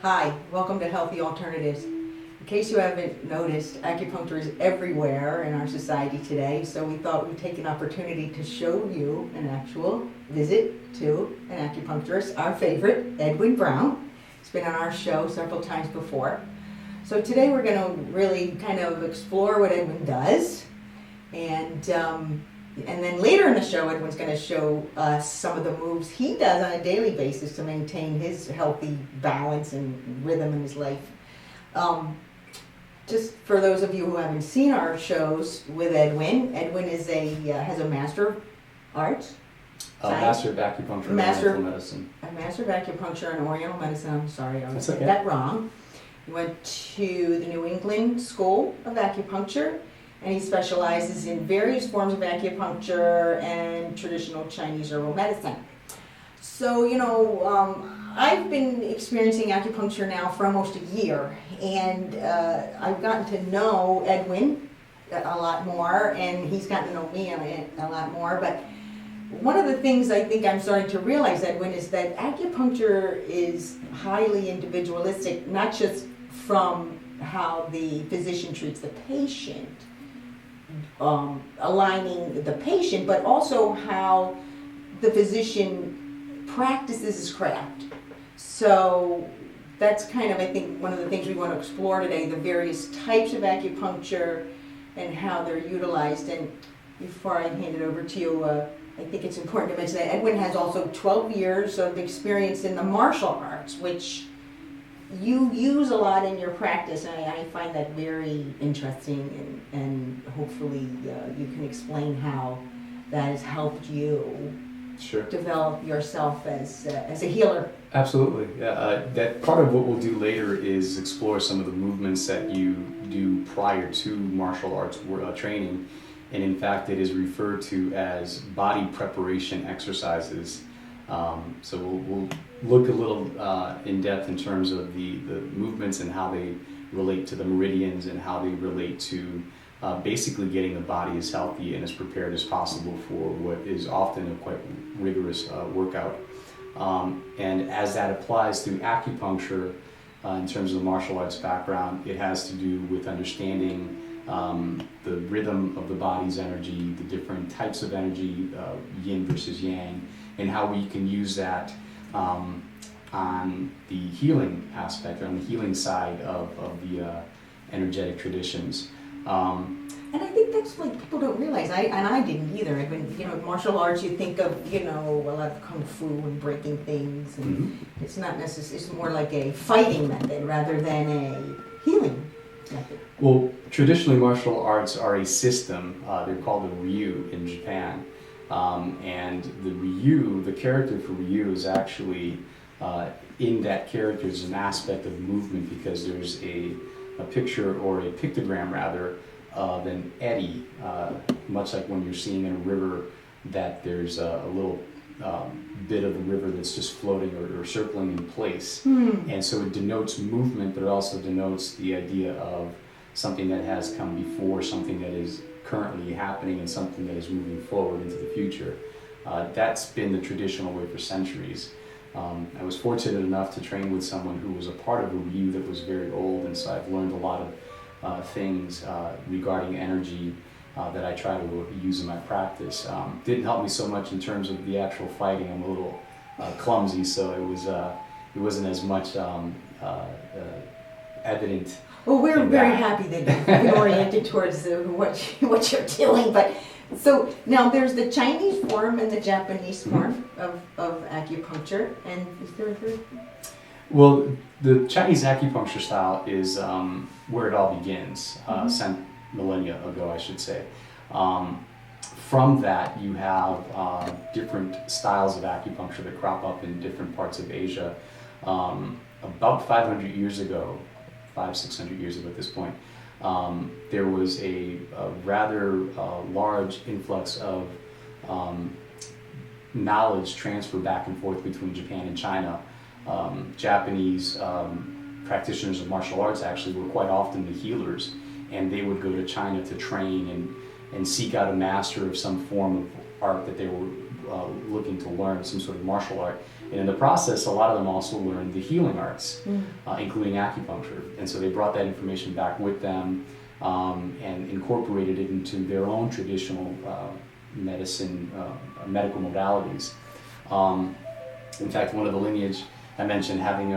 Hi, welcome to Healthy Alternatives. In case you haven't noticed, acupuncture is everywhere in our society today, so we thought we'd take an opportunity to show you an actual visit to an acupuncturist, our favorite, Edwin Brown. He's been on our show several times before. So today we're going to really kind of explore what Edwin does, and then later in the show, Edwin's going to show us some of the moves he does on a daily basis to maintain his healthy balance and rhythm in his life. Just for those of you who haven't seen our shows with Edwin, Edwin is has a Master of Arts. Master of Acupuncture and Oriental Medicine. A Master of Acupuncture and Oriental Medicine. I'm sorry, I That's said okay. that wrong. He went to the New England School of Acupuncture, and he specializes in various forms of acupuncture and traditional Chinese herbal medicine. So, I've been experiencing acupuncture now for almost a year, and I've gotten to know Edwin a lot more, and he's gotten to know me a lot more. But one of the things I think I'm starting to realize, Edwin, is that acupuncture is highly individualistic, not just from how the physician treats the patient, aligning the patient, but also how the physician practices his craft. So that's kind of, I think, one of the things we want to explore today, the various types of acupuncture and how they're utilized. And before I hand it over to you, I think it's important to mention that Edwin has also 12 years of experience in the martial arts, which you use a lot in your practice, and I find that very interesting, and hopefully you can explain how that has helped you develop yourself as a healer. Absolutely. Yeah, that part of what we'll do later is explore some of the movements that you do prior to martial arts training, and in fact it is referred to as body preparation exercises. So we'll look a little in depth in terms of the movements and how they relate to the meridians and how they relate to basically getting the body as healthy and as prepared as possible for what is often a quite rigorous workout. And as that applies to acupuncture in terms of the martial arts background, it has to do with understanding the rhythm of the body's energy, the different types of energy, yin versus yang, and how we can use that on the healing aspect, on the healing side of the energetic traditions. And I think that's what people don't realize. I didn't either. I've been, martial arts, you think of, a lot of kung fu and breaking things, and it's not necessarily, it's more like a fighting method rather than a healing method. Well, traditionally martial arts are a system. They're called the Ryu in Japan. And the Ryu, the character for Ryu is actually, in that character is an aspect of movement, because there's a picture, or a pictogram rather, of an eddy, much like when you're seeing in a river that there's a little bit of the river that's just floating or circling in place. And so it denotes movement, but it also denotes the idea of something that has come before, something that is currently happening, and something that is moving forward into the future. That's been the traditional way for centuries. I was fortunate enough to train with someone who was a part of a Ryu that was very old, and so I've learned a lot of things regarding energy that I try to use in my practice. Didn't help me so much in terms of the actual fighting. I'm a little clumsy, so it wasn't as much evident. Well, we're very happy that you've been oriented towards what you're doing. But so now there's the Chinese form and the Japanese form of acupuncture, and is there a third? Well, the Chinese acupuncture style is where it all begins, some millennia ago, I should say. From that, you have different styles of acupuncture that crop up in different parts of Asia. About 500 years ago, 500-600 years ago at this point, there was a rather large influx of knowledge transfer back and forth between Japan and China. Japanese practitioners of martial arts actually were quite often the healers, and they would go to China to train and seek out a master of some form of art that they were looking to learn some sort of martial art. And in the process, a lot of them also learned the healing arts, including acupuncture. And so they brought that information back with them and incorporated it into their own traditional medical modalities. In fact, one of the lineage I mentioned, having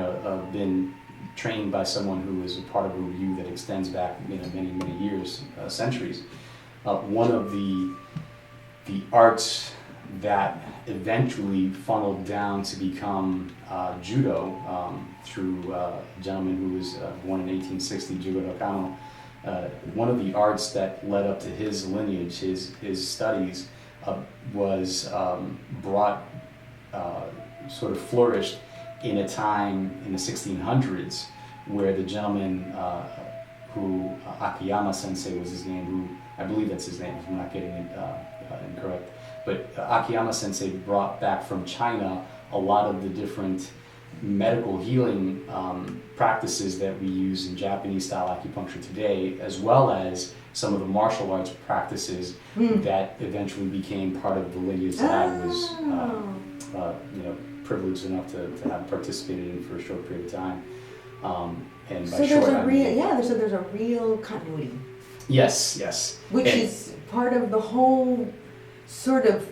been trained by someone who is a part of a review that extends back many, many years, centuries. One of the arts that eventually funneled down to become judo through a gentleman who was born in 1860, Judo Kano. One of the arts that led up to his lineage, his studies, was brought, sort of flourished in a time in the 1600s where the gentleman who Akiyama Sensei was his name, who I believe that's his name if I'm not getting it incorrect, but Akiyama Sensei brought back from China a lot of the different medical healing practices that we use in Japanese style acupuncture today, as well as some of the martial arts practices that eventually became part of the lineage that I was privileged enough to have participated in for a short period of time. And by so short, there's a real continuity. Yes. Which is part of the whole sort of,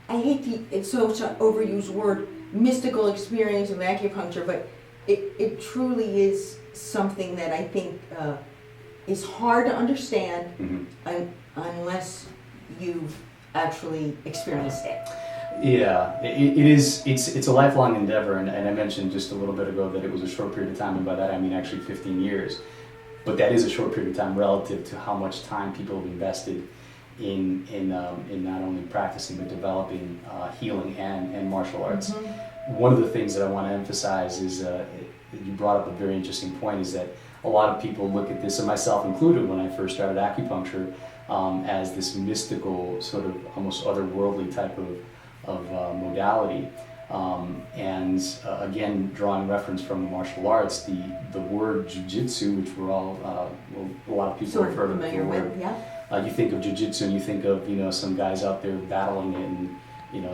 I hate it's such an overused word, mystical experience of acupuncture, but it truly is something that I think is hard to understand unless you've actually experienced it. Yeah, it is. It's a lifelong endeavor, and I mentioned just a little bit ago that it was a short period of time, and by that I mean actually 15 years. But that is a short period of time relative to how much time people have invested in not only practicing but developing healing and martial arts. One of the things that I want to emphasize is you brought up a very interesting point, is that a lot of people look at this, and myself included when I first started acupuncture, as this mystical, sort of almost otherworldly type of modality. Again, drawing reference from the martial arts, the word jiu-jitsu, which we're all, a lot of people Sort have of heard of the word. yeah. You think of jiu-jitsu and you think of, some guys out there battling it and,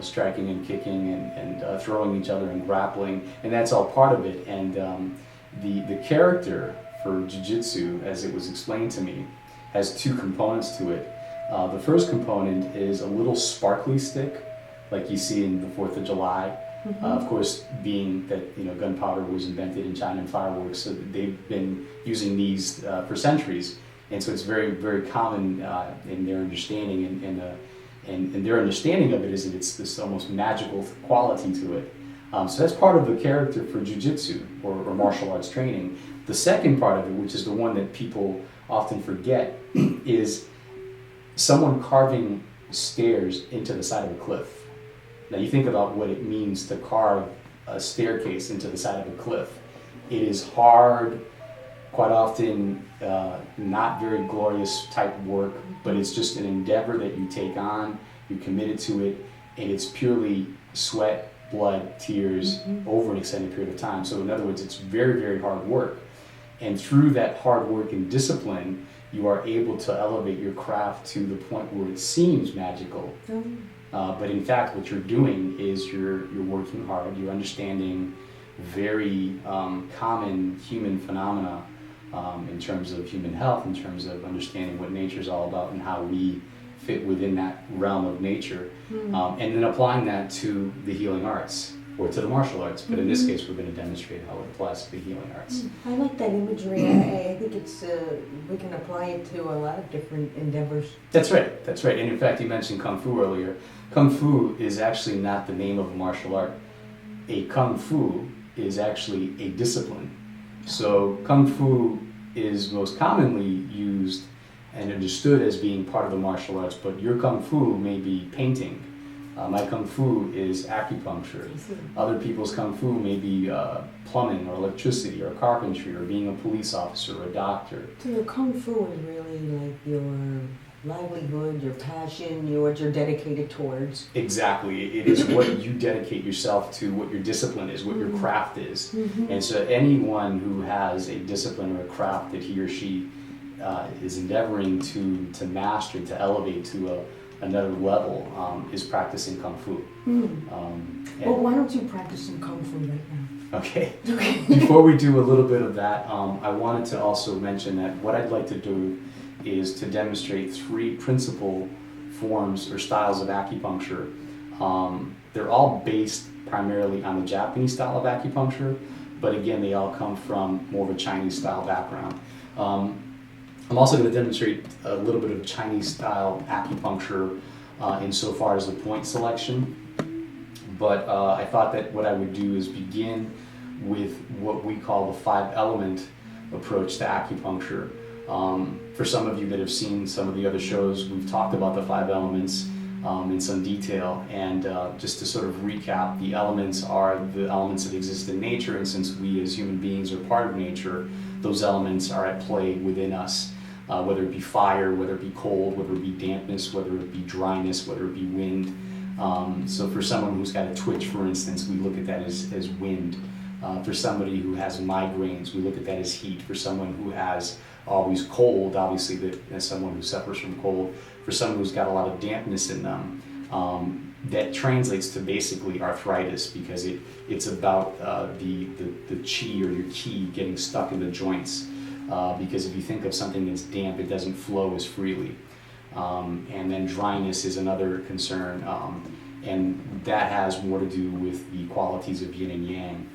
striking and kicking and throwing each other and grappling, and that's all part of it. And the character for jiu-jitsu, as it was explained to me, has two components to it. The first component is a little sparkly stick, like you see in the 4th of July. Of course, being that gunpowder was invented in China and fireworks, so they've been using these for centuries, and so it's very, very common in their understanding, and their understanding of it is that it's this almost magical quality to it. So that's part of the character for jiu-jitsu or martial arts training. The second part of it, which is the one that people often forget, is someone carving stairs into the side of a cliff. Now you think about what it means to carve a staircase into the side of a cliff. It is hard, quite often not very glorious type work, but it's just an endeavor that you take on, you're committed to it, and it's purely sweat, blood, tears over an extended period of time. So in other words, it's very, very hard work. And through that hard work and discipline, you are able to elevate your craft to the point where it seems magical. But in fact, what you're doing is you're working hard, you're understanding very common human phenomena in terms of human health, in terms of understanding what nature is all about and how we fit within that realm of nature, and then applying that to the healing arts or to the martial arts. But in this case, we're going to demonstrate how it applies to the healing arts. I like that imagery. I think it's we can apply it to a lot of different endeavors. That's right. And in fact, you mentioned Kung Fu earlier. Kung Fu is actually not the name of a martial art. A Kung Fu is actually a discipline. So Kung Fu is most commonly used and understood as being part of the martial arts, but your Kung Fu may be painting. My Kung Fu is acupuncture. Other people's Kung Fu may be plumbing or electricity or carpentry or being a police officer or a doctor. So your Kung Fu is really like your livelihood, your passion, what you're dedicated towards. Exactly. It is what you dedicate yourself to, what your discipline is, what your craft is. And so anyone who has a discipline or a craft that he or she is endeavoring to master, to elevate to another level is practicing Kung Fu. Well, why don't you practice some Kung Fu right now? Okay. Before we do a little bit of that, I wanted to also mention that what I'd like to do is to demonstrate 3 principal forms or styles of acupuncture. They're all based primarily on the Japanese style of acupuncture, but again, they all come from more of a Chinese style background. I'm also going to demonstrate a little bit of Chinese style acupuncture insofar as the point selection. But I thought that what I would do is begin with what we call the 5-element approach to acupuncture. For some of you that have seen some of the other shows, we've talked about the 5 elements in some detail. And just to sort of recap, the elements are the elements that exist in nature, and since we as human beings are part of nature, those elements are at play within us. Whether it be fire, whether it be cold, whether it be dampness, whether it be dryness, whether it be wind. So for someone who's got a twitch, for instance, we look at that as wind. For somebody who has migraines, we look at that as heat. For someone who has always cold, obviously that's someone who suffers from cold. For someone who's got a lot of dampness in them, that translates to basically arthritis, because it's about the chi or your ki getting stuck in the joints. Because if you think of something that's damp, it doesn't flow as freely. And then dryness is another concern, and that has more to do with the qualities of yin and yang.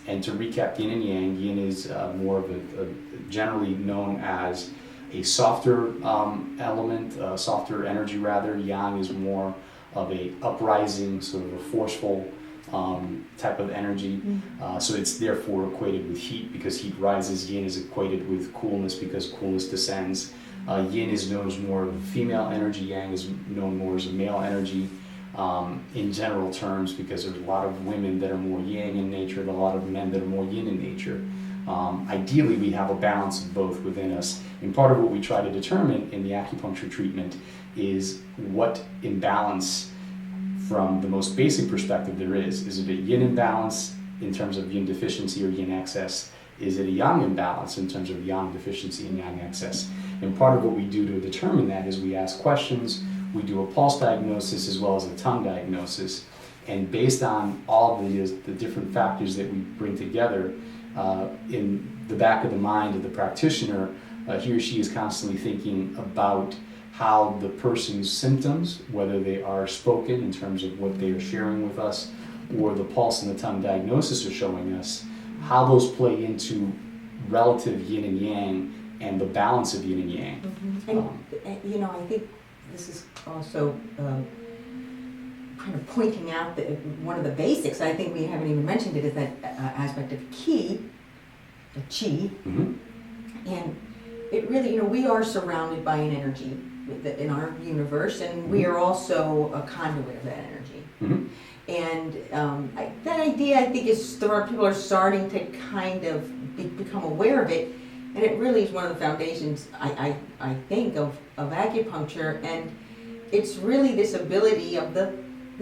And to recap yin and yang, yin is more of a generally known as a softer element, softer energy rather. Yang is more of a uprising, sort of a forceful type of energy. So it's therefore equated with heat because heat rises. Yin is equated with coolness because coolness descends. Yin is known as more of a female energy. Yang is known more as a male energy. In general terms, because there's a lot of women that are more yang in nature and a lot of men that are more yin in nature. Ideally, we have a balance of both within us. And part of what we try to determine in the acupuncture treatment is what imbalance from the most basic perspective there is. Is it a yin imbalance in terms of yin deficiency or yin excess? Is it a yang imbalance in terms of yang deficiency and yang excess? And part of what we do to determine that is we ask questions, we do a pulse diagnosis as well as a tongue diagnosis. And based on all of the different factors that we bring together, in the back of the mind of the practitioner, he or she is constantly thinking about how the person's symptoms, whether they are spoken in terms of what they are sharing with us, or the pulse and the tongue diagnosis are showing us, how those play into relative yin and yang and the balance of yin and yang. And you know, I think this is also kind of pointing out that one of the basics, I think we haven't even mentioned it, is that aspect of ki, the chi. And it really, you know, we are surrounded by an energy in our universe, and we are also a conduit of that energy. And that idea, I think, is people are starting to kind of become aware of it, and it really is one of the foundations, I think, of acupuncture. And it's really this ability of the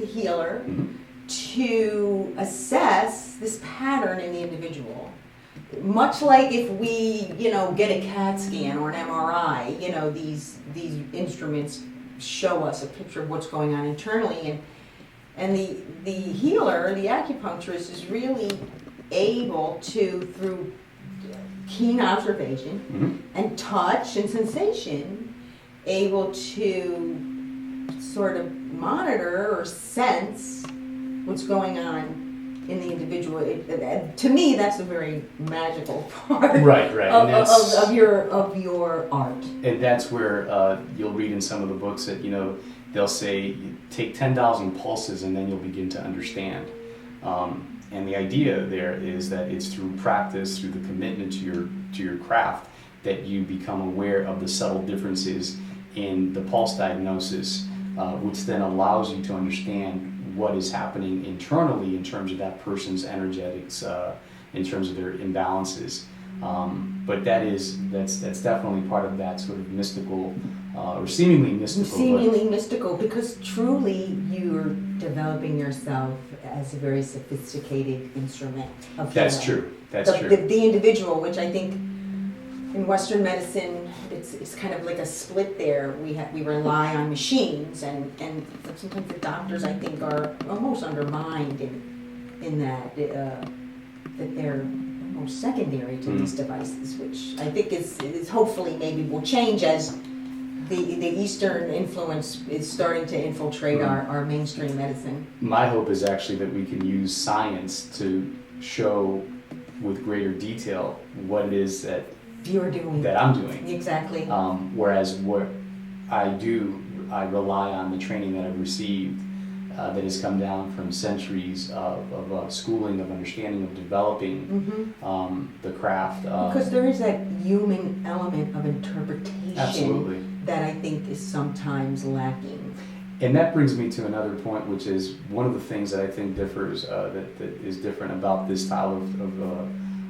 healer to assess this pattern in the individual. Much like if we, you know, get a CAT scan or an MRI, you know, these instruments show us a picture of what's going on internally, and the healer, the acupuncturist, is really able to, through keen observation and touch and sensation, able to sort of monitor or sense what's going on in the individual. To me, that's a very magical part of your art. And that's where you'll read in some of the books that, you know, they'll say take 10,000 pulses and then you'll begin to understand. And the idea there is that it's through practice, through the commitment to your craft, that you become aware of the subtle differences in the pulse diagnosis, which then allows you to understand what is happening internally in terms of that person's energetics, in terms of their imbalances. But that's definitely part of that sort of mystical, or seemingly mystical. Because truly you're developing yourself as a very sophisticated instrument of healing. That's true. That's true. The individual, which I think in Western medicine, it's kind of like a split there. We rely on machines, and sometimes the doctors, I think, are almost undermined in that they're almost secondary to these devices, which I think is hopefully maybe will change as the Eastern influence is starting to infiltrate our mainstream medicine. My hope is actually that we can use science to show with greater detail what it is that You're doing. that I'm doing. Exactly. Whereas what I do, I rely on the training that I've received that has come down from centuries of schooling, of understanding, of developing the craft. Because there is that human element of interpretation Absolutely. that I think is sometimes lacking. And that brings me to another point, which is one of the things that I think differs, that is different about this style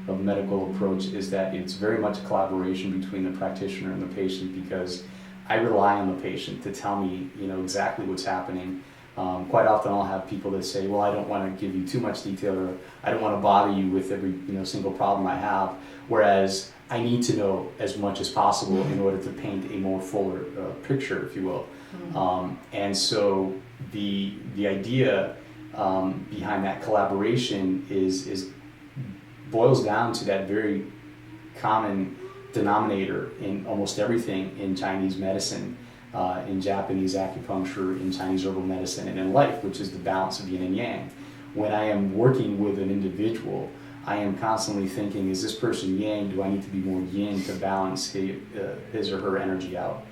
of medical approach, is that it's very much a collaboration between the practitioner and the patient, because I rely on the patient to tell me, exactly what's happening. Quite often I'll have people that say, well, I don't want to give you too much detail, or I don't want to bother you with every single problem I have, whereas I need to know as much as possible in order to paint a more fuller picture, if you will. And so the idea behind that collaboration is boils down to that very common denominator in almost everything in Chinese medicine, in Japanese acupuncture, in Chinese herbal medicine, and in life, which is the balance of yin and yang. When I am working with an individual, I am constantly thinking, is this person yang? Do I need to be more yin to balance his or her energy out?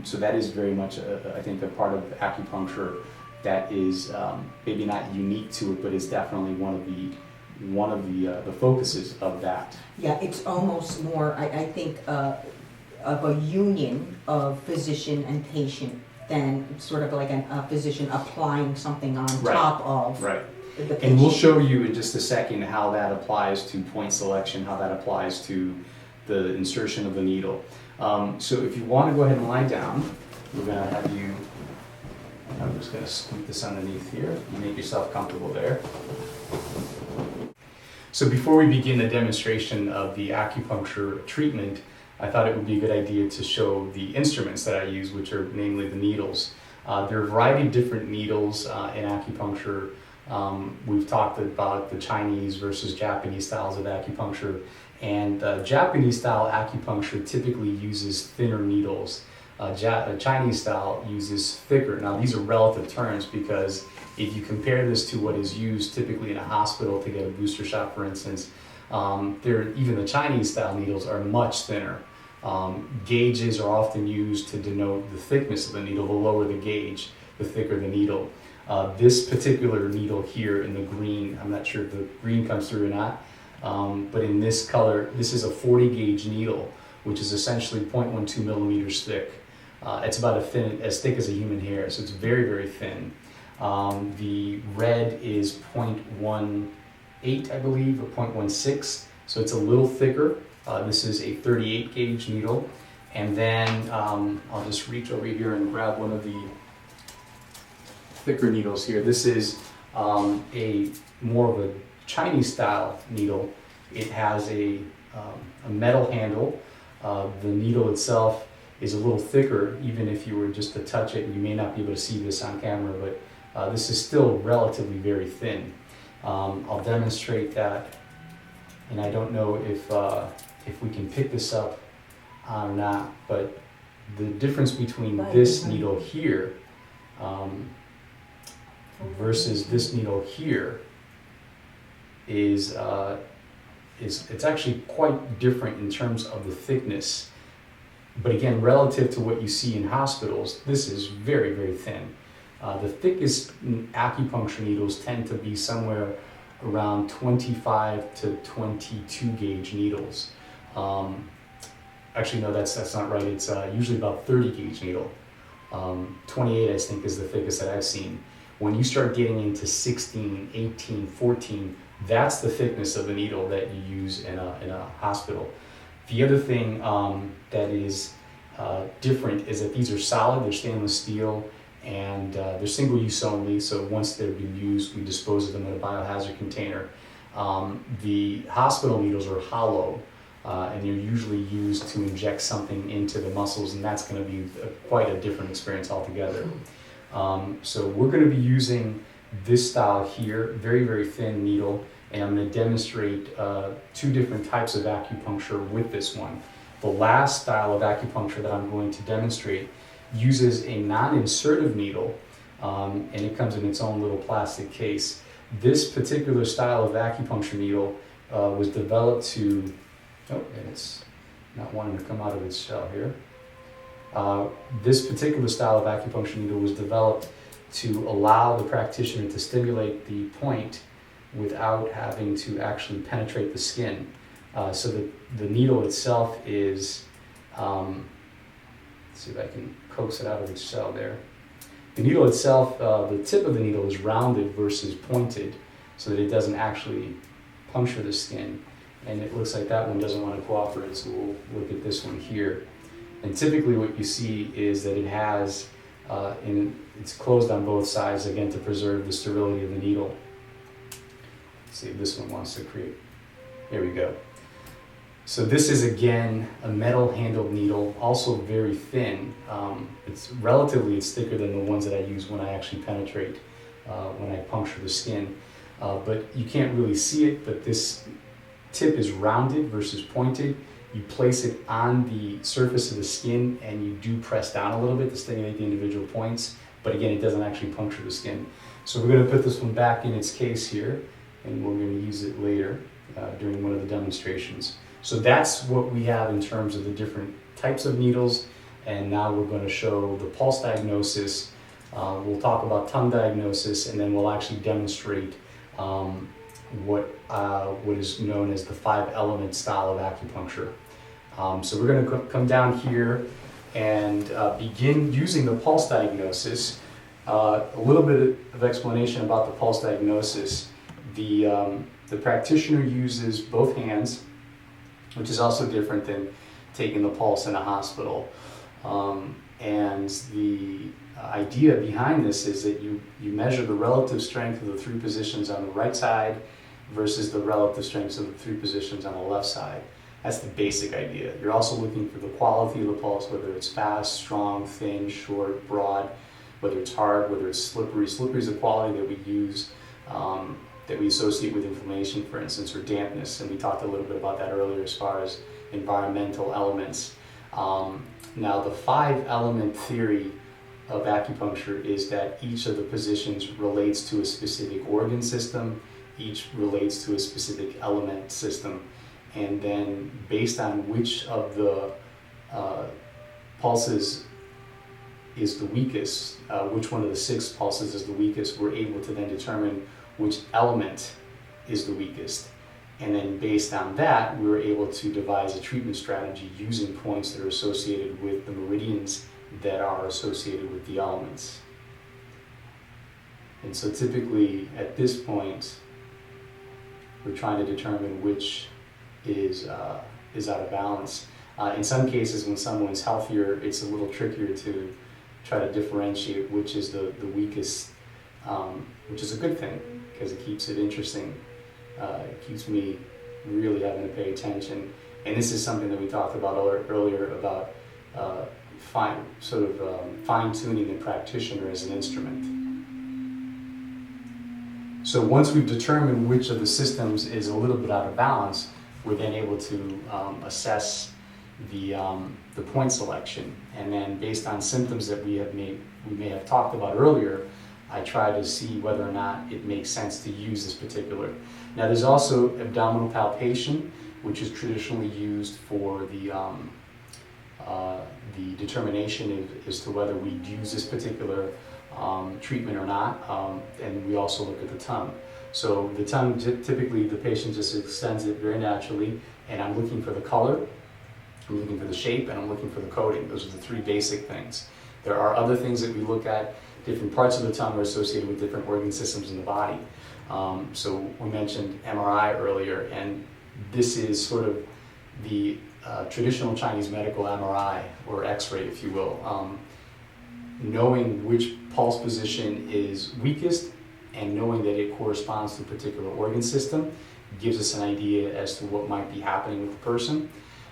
So that is very much, I think, a part of acupuncture that is maybe not unique to it, but it's definitely one of the focuses of that. Yeah, it's almost more, I think, of a union of physician and patient than sort of like a physician applying something on top of the patient. And we'll show you in just a second how that applies to point selection, how that applies to the insertion of the needle. So if you want to go ahead and lie down, we're going to have you, I'm just going to scoop this underneath here. You make yourself comfortable there. So before we begin the demonstration of the acupuncture treatment, I thought it would be a good idea to show the instruments that I use, which are namely the needles. There are a variety of different needles in acupuncture. We've talked about the Chinese versus Japanese styles of acupuncture, and Japanese style acupuncture typically uses thinner needles. Chinese style uses thicker. Now these are relative terms, because if you compare this to what is used typically in a hospital to get a booster shot, for instance, even the Chinese style needles are much thinner. Gauges are often used to denote the thickness of the needle. The lower the gauge, the thicker the needle. This particular needle here in the green, I'm not sure if the green comes through or not, but in this color, this is a 40 gauge needle, which is essentially 0.12 millimeters thick. It's about as thick as a human hair, so it's very, very thin. The red is 0.18, I believe, or 0.16, so it's a little thicker. This is a 38 gauge needle. And then I'll just reach over here and grab one of the thicker needles here. This is a more of a Chinese style needle. It has a metal handle. The needle itself is a little thicker, even if you were just to touch it. You may not be able to see this on camera, but this is still relatively very thin. I'll demonstrate that, and I don't know if we can pick this up or not, but the difference between this needle here versus this needle here is it's actually quite different in terms of the thickness. But again, relative to what you see in hospitals, this is very, very thin. The thickest acupuncture needles tend to be somewhere around 25 to 22 gauge needles. Actually, no, that's not right. It's usually about 30 gauge needle. 28, I think, is the thickest that I've seen. When you start getting into 16, 18, 14, that's the thickness of the needle that you use in a hospital. The other thing that is different is that these are solid, they're stainless steel, and they're single use only, so once they've been used, we dispose of them in a biohazard container. The hospital needles are hollow, and they're usually used to inject something into the muscles, and that's going to be quite a different experience altogether. So we're going to be using this style here, very, very thin needle, and I'm going to demonstrate 2 different types of acupuncture with this one. The last style of acupuncture that I'm going to demonstrate uses a non-insertive needle, and it comes in its own little plastic case. This particular style of acupuncture needle was developed to, and it's not wanting to come out of its shell here. This particular style of acupuncture needle was developed to allow the practitioner to stimulate the point without having to actually penetrate the skin. So the needle itself is, let's see if I can coax it out of its shell there. The needle itself, the tip of the needle is rounded versus pointed so that it doesn't actually puncture the skin. And it looks like that one doesn't want to cooperate, so we'll look at this one here. And typically what you see is that it has, it's closed on both sides, again, to preserve the sterility of the needle. Let's see if this one wants to create. There we go. So this is, again, a metal handled needle, also very thin. It's thicker than the ones that I use when I actually penetrate, when I puncture the skin. But you can't really see it, but this tip is rounded versus pointed. You place it on the surface of the skin and you do press down a little bit to stimulate the individual points, but again, it doesn't actually puncture the skin. So we're going to put this one back in its case here, and we're going to use it later during one of the demonstrations. So that's what we have in terms of the different types of needles, and now we're going to show the pulse diagnosis. We'll talk about tongue diagnosis, and then we'll actually demonstrate what is known as the 5-element style of acupuncture. So we're going to come down here and begin using the pulse diagnosis. A little bit of explanation about the pulse diagnosis. The practitioner uses both hands, which is also different than taking the pulse in a hospital. And the idea behind this is that you measure the relative strength of the 3 positions on the right side versus the relative strengths of the 3 positions on the left side. That's the basic idea. You're also looking for the quality of the pulse, whether it's fast, strong, thin, short, broad, whether it's hard, whether it's slippery. Slippery is a quality that we use, that we associate with inflammation, for instance, or dampness, and we talked a little bit about that earlier as far as environmental elements. Now, the 5-element theory of acupuncture is that each of the positions relates to a specific organ system, each relates to a specific element system, and then based on which of the pulses is the weakest, which one of the 6 pulses is the weakest, we're able to then determine which element is the weakest. And then based on that, we were able to devise a treatment strategy using points that are associated with the meridians that are associated with the elements. And so typically at this point, we're trying to determine which is out of balance. In some cases, when someone's healthier, it's a little trickier to try to differentiate which is the weakest, which is a good thing because it keeps it interesting. It keeps me really having to pay attention. And this is something that we talked about earlier about fine-tuning the practitioner as an instrument. So once we've determined which of the systems is a little bit out of balance, we're then able to assess the point selection. And then based on symptoms that we may have talked about earlier, I try to see whether or not it makes sense to use this particular. Now there's also abdominal palpation, which is traditionally used for the determination as to whether we use this particular treatment or not, and we also look at the tongue. So the tongue, typically the patient just extends it very naturally, and I'm looking for the color, I'm looking for the shape, and I'm looking for the coating. Those are the 3 basic things. There are other things that we look at. Different parts of the tongue are associated with different organ systems in the body. So we mentioned MRI earlier, and this is sort of the traditional Chinese medical MRI, or X-ray if you will. Knowing which pulse position is weakest and knowing that it corresponds to a particular organ system gives us an idea as to what might be happening with the person.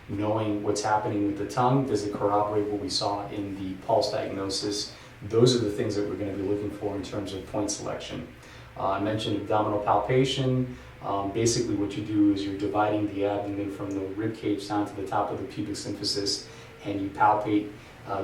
Knowing what's happening with the tongue, does it corroborate what we saw in the pulse diagnosis? Those are the things that we're going to be looking for in terms of point selection. I mentioned abdominal palpation. Basically what you do is you're dividing the abdomen from the rib cage down to the top of the pubic symphysis, and you palpate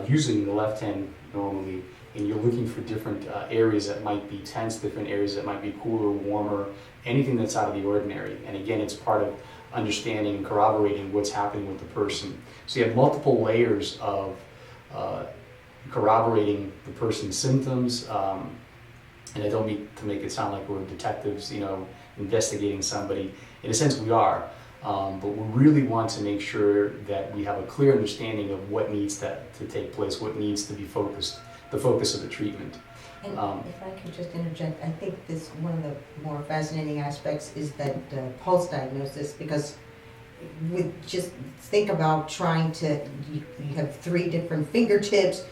using the left hand normally, and you're looking for different areas that might be tense, different areas that might be cooler, warmer, anything that's out of the ordinary. And again, it's part of understanding and corroborating what's happening with the person. So you have multiple layers of corroborating the person's symptoms, and I don't mean to make it sound like we're detectives, investigating somebody. In a sense, we are, but we really want to make sure that we have a clear understanding of what needs to take place, what needs to be focused, the focus of the treatment. And if I could just interject, I think this one of the more fascinating aspects is that pulse diagnosis, because with just think about trying to, you have 3 different fingertips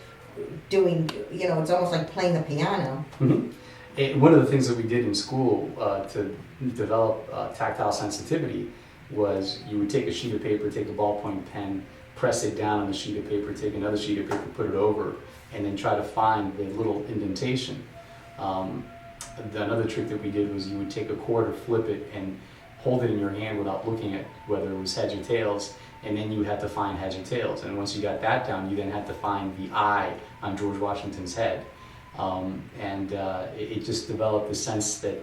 doing, it's almost like playing the piano. Mm-hmm. And one of the things that we did in school to develop tactile sensitivity was you would take a sheet of paper, take a ballpoint pen, press it down on the sheet of paper, take another sheet of paper, put it over, and then try to find the little indentation. Another trick that we did was you would take a quarter, flip it, and hold it in your hand without looking at whether it was heads or tails, and then you had to find heads or tails. And once you got that down, you then had to find the eye on George Washington's head. It just developed a sense that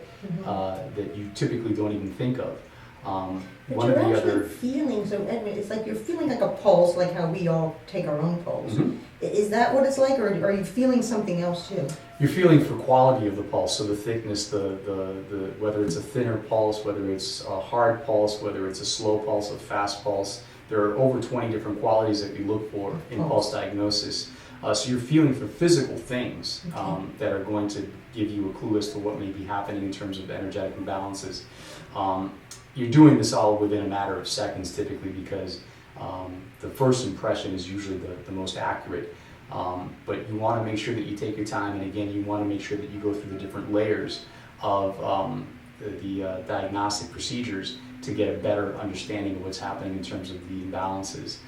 that you typically don't even think of. But One you're of the actually other feeling, so Edwin, it's like you're feeling like a pulse, like how we all take our own pulse. Mhm. Is that what it's like, or are you feeling something else too? You're feeling for quality of the pulse, so the thickness, the whether it's a thinner pulse, whether it's a hard pulse, whether it's a slow pulse, a fast pulse. There are over 20 different qualities that we look for in pulse diagnosis. So you're feeling for physical things that are going to give you a clue as to what may be happening in terms of energetic imbalances. You're doing this all within a matter of seconds typically, because the first impression is usually the most accurate. But you want to make sure that you take your time, and again, you want to make sure that you go through the different layers of the diagnostic procedures to get a better understanding of what's happening in terms of the imbalances.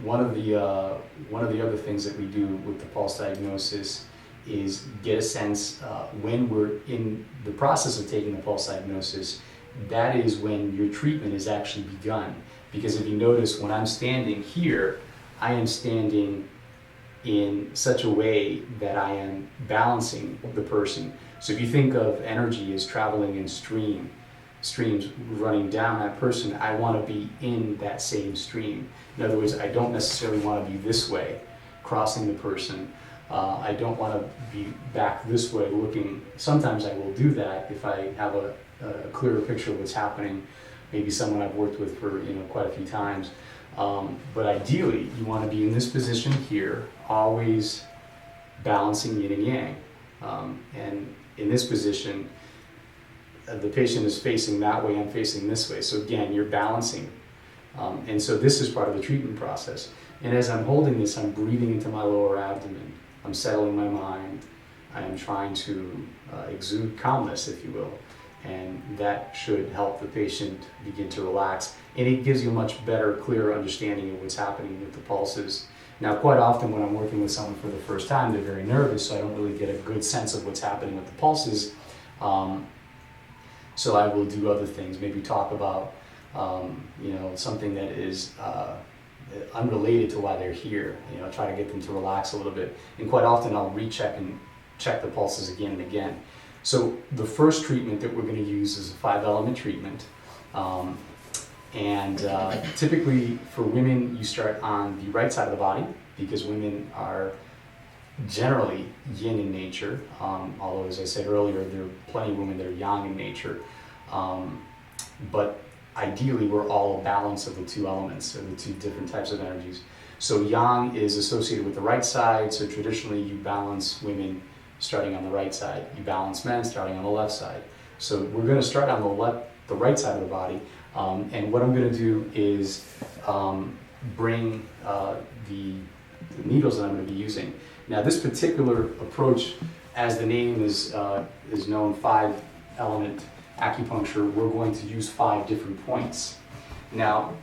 One of the other things that we do with the pulse diagnosis is get a sense when we're in the process of taking the pulse diagnosis. That is when your treatment is actually begun. Because if you notice, when I'm standing here, I am standing in such a way that I am balancing the person. So if you think of energy as traveling in streams running down that person, I want to be in that same stream. In other words, I don't necessarily want to be this way, crossing the person. I don't want to be back this way looking. Sometimes I will do that if I have a clearer picture of what's happening, maybe someone I've worked with for quite a few times. But ideally, you want to be in this position here, always balancing yin and yang. And in this position, the patient is facing that way, I'm facing this way. So again, you're balancing. And so this is part of the treatment process. And as I'm holding this, I'm breathing into my lower abdomen. I'm settling my mind. I am trying to exude calmness, if you will. And that should help the patient begin to relax. And it gives you a much better, clearer understanding of what's happening with the pulses. Now, quite often when I'm working with someone for the first time, they're very nervous, so I don't really get a good sense of what's happening with the pulses. So I will do other things, maybe talk about something that is unrelated to why they're here. Try to get them to relax a little bit. And quite often I'll recheck and check the pulses again and again. So the first treatment that we're going to use is a 5-element treatment. Typically for women, you start on the right side of the body, because women are generally yin in nature, although as I said earlier, there are plenty of women that are yang in nature. But ideally, we're all a balance of the 2 elements, or the 2 different types of energies. So yang is associated with the right side, so traditionally you balance women starting on the right side. You balance men starting on the left side. So we're going to start on the right side of the body, and what I'm going to do is bring the needles that I'm going to be using. Now, this particular approach as the name is known, 5-element acupuncture, we're going to use 5 different points. Now,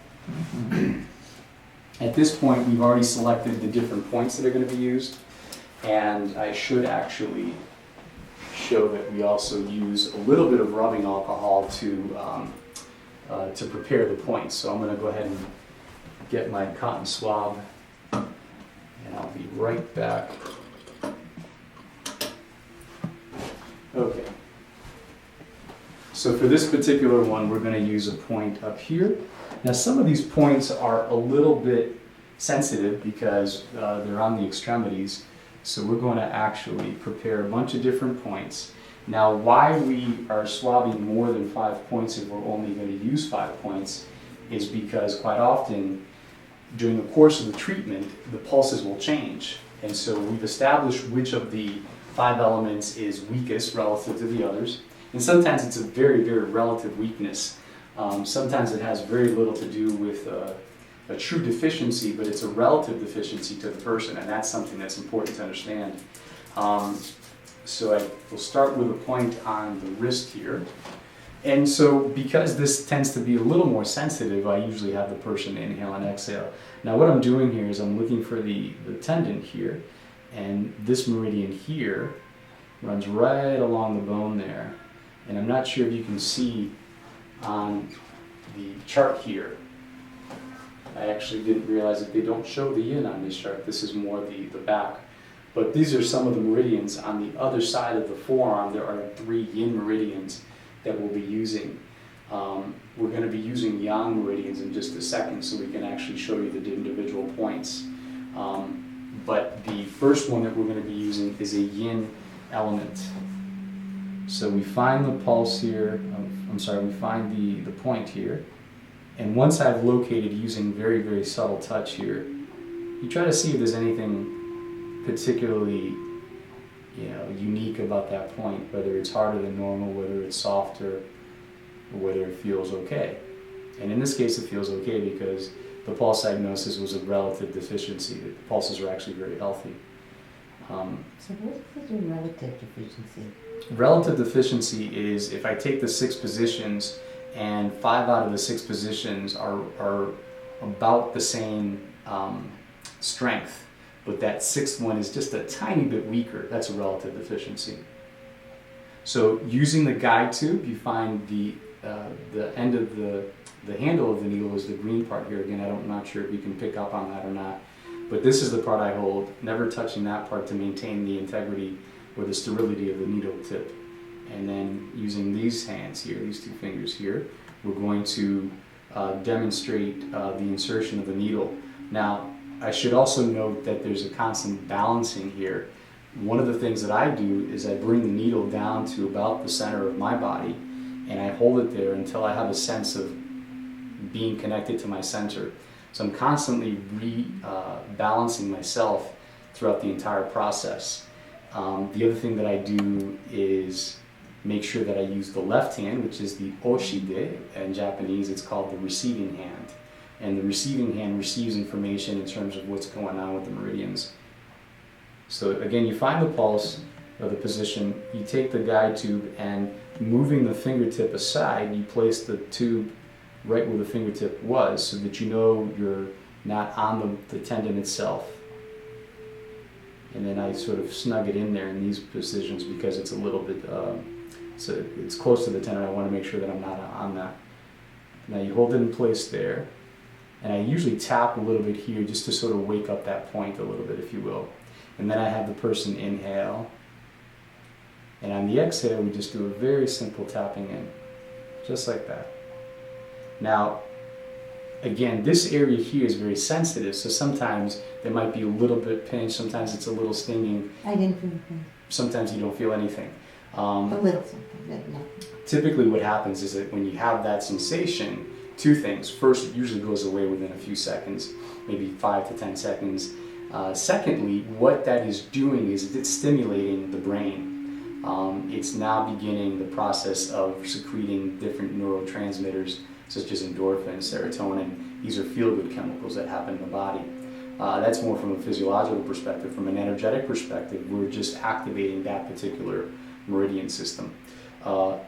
at this point, we've already selected the different points that are going to be used, and I should actually show that we also use a little bit of rubbing alcohol to prepare the points. So I'm going to go ahead and get my cotton swab, and I'll be right back. Okay. So for this particular one, we're going to use a point up here. Now some of these points are a little bit sensitive because they're on the extremities. So we're going to actually prepare a bunch of different points. Now why we are swabbing more than 5 points if we're only going to use 5 points is because quite often during the course of the treatment, the pulses will change. And so we've established which of the 5 elements is weakest relative to the others. And sometimes it's a very, very relative weakness. Sometimes it has very little to do with a true deficiency, but it's a relative deficiency to the person, and that's something that's important to understand. So I will start with a point on the wrist here. And so because this tends to be a little more sensitive, I usually have the person inhale and exhale. Now what I'm doing here is I'm looking for the tendon here, and this meridian here runs right along the bone there. And I'm not sure if you can see on the chart here. I actually didn't realize that they don't show the yin on this chart. This is more the back. But these are some of the meridians. On the other side of the forearm, there are 3 yin meridians that we'll be using. We're going to be using yang meridians in just a second so we can actually show you the individual points. But the first one that we're going to be using is a yin element. So we find the pulse here, we find the point here. And once I've located using very, very subtle touch here, you try to see if there's anything particularly unique about that point, whether it's harder than normal, whether it's softer, or whether it feels okay. And in this case it feels okay because the pulse diagnosis was a relative deficiency. The pulses are actually very healthy. So what is a relative deficiency? Relative deficiency is if I take the 6 positions and 5 out of the 6 positions are about the same strength, but that 6th one is just a tiny bit weaker, that's a relative deficiency. So using the guide tube, you find the end of the handle of the needle is the green part here. Again, I'm not sure if you can pick up on that or not, but this is the part I hold, never touching that part to maintain the integrity or the sterility of the needle tip. And then using these hands here, these 2 fingers here, we're going to demonstrate the insertion of the needle. Now, I should also note that there's a constant balancing here. One of the things that I do is I bring the needle down to about the center of my body, and I hold it there until I have a sense of being connected to my center. So I'm constantly rebalancing myself throughout the entire process. The other thing that I do is make sure that I use the left hand, which is the oshide. In Japanese, it's called the receiving hand. And the receiving hand receives information in terms of what's going on with the meridians. So again, you find the pulse or the position, you take the guide tube, and moving the fingertip aside, you place the tube right where the fingertip was so that you know you're not on the tendon itself. And then I sort of snug it in there in these positions because it's a little bit, so it's close to the tendon. I want to make sure that I'm not on that. Now you hold it in place there, and I usually tap a little bit here just to sort of wake up that point a little bit, if you will. And then I have the person inhale, and on the exhale we just do a very simple tapping in, just like that. Now, again, this area here is very sensitive, so sometimes there might be a little bit pinch, sometimes it's a little stinging. I didn't feel anything. Sometimes you don't feel anything. A little something, but no. Typically what happens is that when you have that sensation, 2 things. First, it usually goes away within a few seconds, maybe 5 to 10 seconds. Secondly, what that is doing is it's stimulating the brain. It's now beginning the process of secreting different neurotransmitters such as endorphins, serotonin. These are feel-good chemicals that happen in the body. That's more from a physiological perspective. From an energetic perspective, we're just activating that particular meridian system.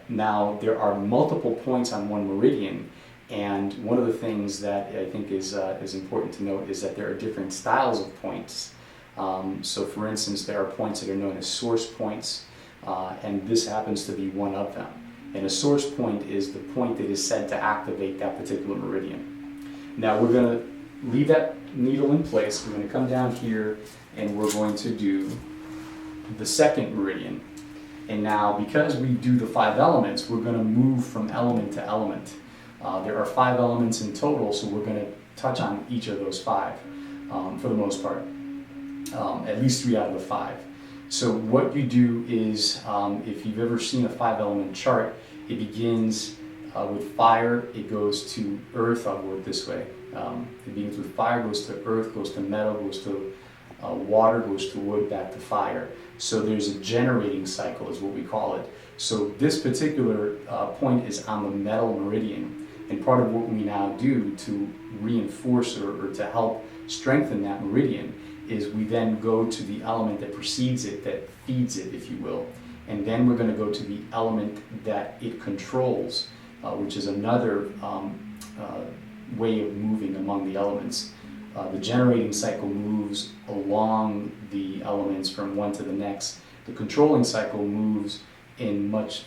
Now, there are multiple points on one meridian, and one of the things that I think is important to note is that there are different styles of points. So for instance, there are points that are known as source points, and this happens to be one of them. And a source point is the point that is said to activate that particular meridian. Now we're going to leave that needle in place. We're going to come down here and we're going to do the second meridian. And now, because we do the 5 elements, we're going to move from element to element. There are 5 elements in total, so we're going to touch on each of those 5 for the most part, at least 3 out of the 5. So what you do is, if you've ever seen a 5-element chart, it begins with fire, it goes to earth. I'll go it this way. It begins with fire, goes to earth, goes to metal, goes to water, goes to wood, back to fire. So there's a generating cycle is what we call it. So this particular point is on the metal meridian. And part of what we now do to reinforce or to help strengthen that meridian is we then go to the element that precedes it, that feeds it, if you will. And then we're going to go to the element that it controls, which is another way of moving among the elements. The generating cycle moves along the elements from one to the next. The controlling cycle moves in much,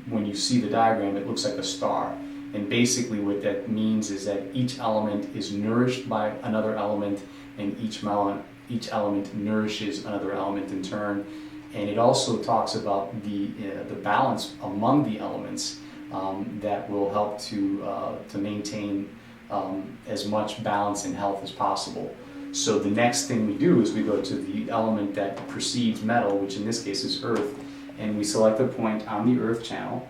when you see the diagram, it looks like a star. And basically what that means is that each element is nourished by another element, and each element nourishes another element in turn. And it also talks about the balance among the elements that will help to maintain as much balance and health as possible. So the next thing we do is we go to the element that precedes metal, which in this case is earth, and we select a point on the earth channel.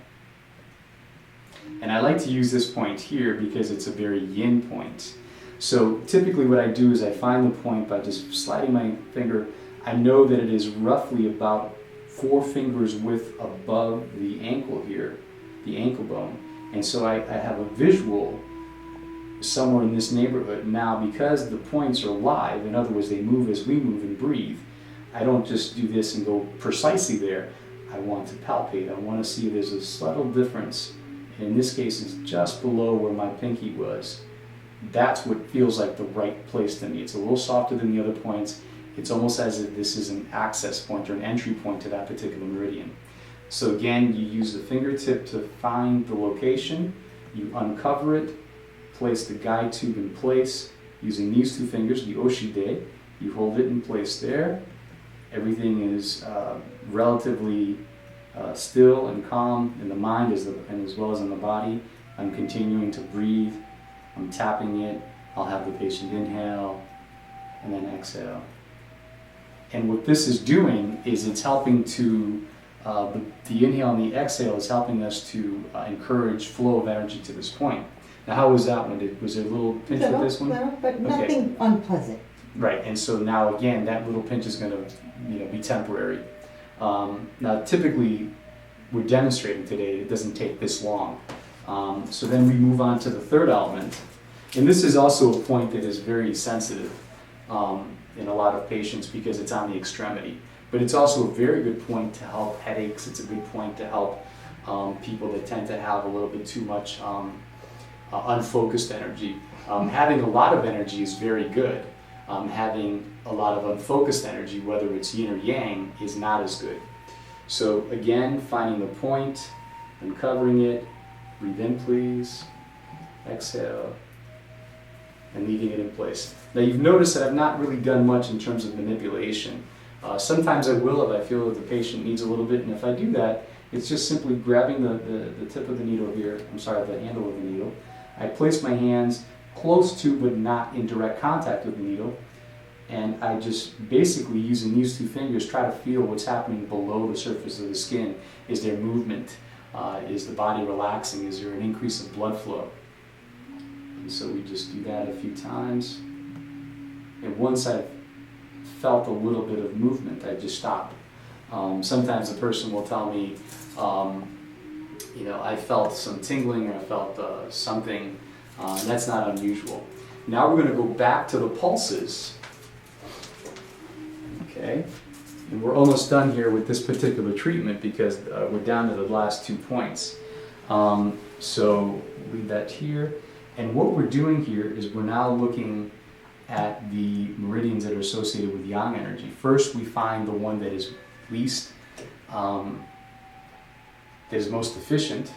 And I like to use this point here because it's a very yin point. So typically what I do is I find the point by just sliding my finger. I know that it is roughly about 4 fingers width above the ankle here, the ankle bone. And so I have a visual somewhere in this neighborhood. Now, because the points are live, in other words, they move as we move and breathe, I don't just do this and go precisely there. I want to palpate. I want to see if there's a subtle difference. And in this case, it's just below where my pinky was. That's what feels like the right place to me. It's a little softer than the other points. It's almost as if this is an access point or an entry point to that particular meridian. So again, you use the fingertip to find the location, you uncover it, place the guide tube in place using these 2 fingers, the oshide. You hold it in place there. Everything is relatively still and calm in the mind and as well as in the body. I'm continuing to breathe. I'm tapping it. I'll have the patient inhale and then exhale. And what this is doing is it's helping to, the inhale and the exhale is helping us to encourage flow of energy to this point. Now, how was that one? Was there a little pinch with this one? No, but nothing unpleasant. Right, and so now again, that little pinch is going to be temporary. Now, typically, we're demonstrating today, it doesn't take this long. So then we move on to the third element. And this is also a point that is very sensitive in a lot of patients because it's on the extremity. But it's also a very good point to help headaches. It's a good point to help people that tend to have a little bit too much unfocused energy. Having a lot of energy is very good. Having a lot of unfocused energy, whether it's yin or yang, is not as good. So again, finding the point, uncovering it, breathe in please, exhale, and leaving it in place. Now you've noticed that I've not really done much in terms of manipulation. Sometimes I will if I feel that the patient needs a little bit, and if I do that, it's just simply grabbing the tip of the needle here, the handle of the needle. I place my hands close to but not in direct contact with the needle, and I just basically, using these 2 fingers, try to feel what's happening below the surface of the skin. Is there movement? Is the body relaxing? Is there an increase of blood flow? And so we just do that a few times. And once I've felt a little bit of movement, I just stop. Sometimes the person will tell me, I felt some tingling or I felt something, and that's not unusual. Now we're going to go back to the pulses, Okay, and we're almost done here with this particular treatment because we're down to the last 2 points. So leave that here. And what we're doing here is we're now looking at the meridians that are associated with yang energy. First, we find the one that is least, that is most efficient,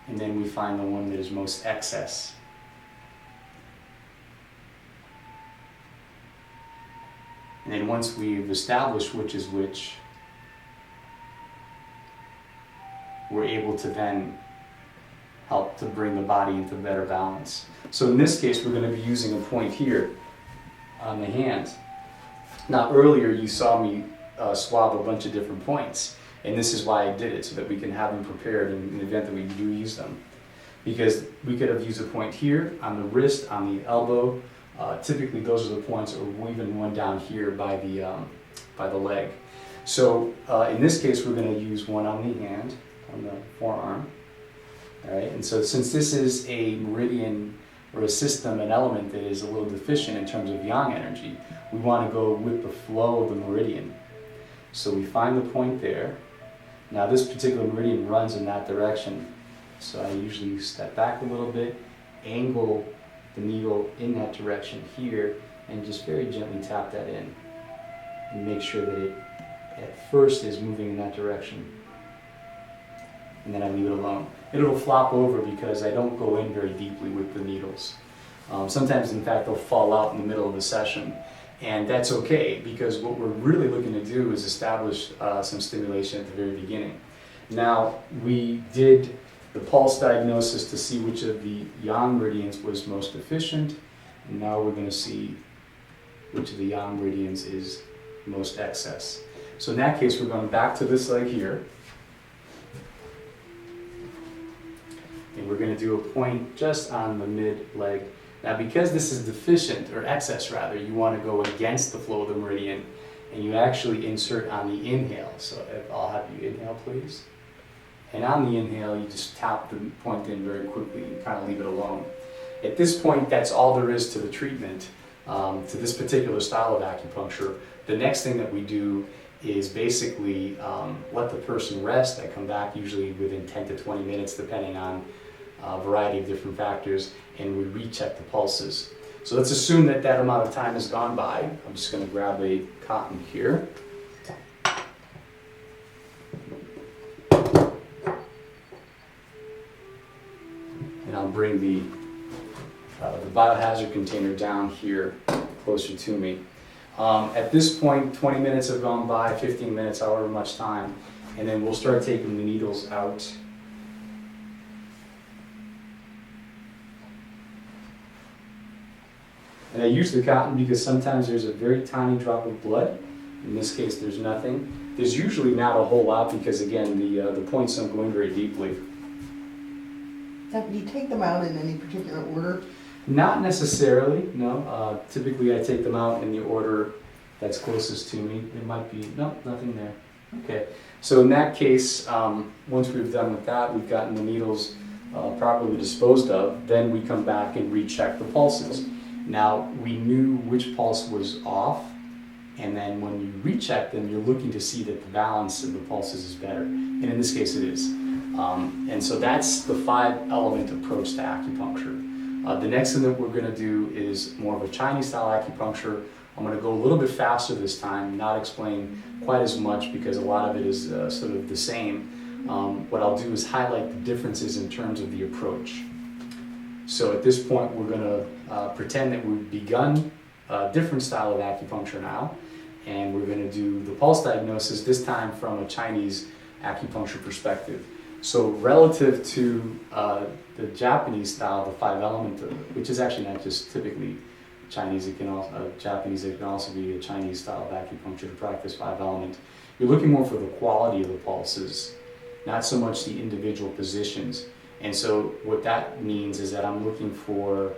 and then we find the one that is most excess. And then once we've established which is which, we're able to then help to bring the body into better balance. So in this case, we're going to be using a point here on the hand. Now earlier you saw me swab a bunch of different points, and this is why I did it, so that we can have them prepared in the event that we do use them. Because we could have used a point here, on the wrist, on the elbow. Typically those are the points, or even one down here by the leg. So in this case, we're going to use one on the hand, on the forearm. All right, and so since this is a meridian or a system, an element that is a little deficient in terms of yang energy, we want to go with the flow of the meridian. So we find the point there. Now this particular meridian runs in that direction. So I usually step back a little bit, angle the needle in that direction here, and just very gently tap that in. And make sure that it at first is moving in that direction. And then I leave it alone. It'll flop over because I don't go in very deeply with the needles. Sometimes, in fact, they'll fall out in the middle of the session. And that's okay, because what we're really looking to do is establish some stimulation at the very beginning. Now, we did the pulse diagnosis to see which of the yang meridians was most efficient. And now we're going to see which of the yang meridians is most excess. So in that case, we're going back to this leg here. And we're going to do a point just on the mid-leg. Now because this is deficient, or excess rather, you want to go against the flow of the meridian, and you actually insert on the inhale. So I'll have you inhale, please. And on the inhale, you just tap the point in very quickly and kind of leave it alone. At this point, that's all there is to the treatment, to this particular style of acupuncture. The next thing that we do is basically let the person rest. I come back usually within 10 to 20 minutes, depending on a variety of different factors, and we recheck the pulses. So let's assume that that amount of time has gone by. I'm just going to grab a cotton here. And I'll bring the biohazard container down here closer to me. At this point, 20 minutes have gone by, 15 minutes, however much time, and then we'll start taking the needles out. And I use the cotton because sometimes there's a very tiny drop of blood. In this case, there's nothing. There's usually not a whole lot because, again, the points don't go in very deeply. Now, do you take them out in any particular order? Not necessarily, no. Typically I take them out in the order that's closest to me. It might be, no, nothing there. Okay, so in that case, once we've done with that, we've gotten the needles properly disposed of, then we come back and recheck the pulses. Now, we knew which pulse was off, and then when you recheck them, you're looking to see that the balance of the pulses is better. And in this case, it is. And so that's the 5-element approach to acupuncture. The next thing that we're going to do is more of a Chinese style acupuncture. I'm going to go a little bit faster this time, not explain quite as much because a lot of it is sort of the same. What I'll do is highlight the differences in terms of the approach. So at this point, we're going to pretend that we've begun a different style of acupuncture now, and we're going to do the pulse diagnosis, this time from a Chinese acupuncture perspective. So relative to the Japanese style, the 5-element, which is actually not just typically Chinese, it can also Japanese, it can also be a Chinese style of acupuncture to practice 5-element. You're looking more for the quality of the pulses, not so much the individual positions. And so what that means is that I'm looking for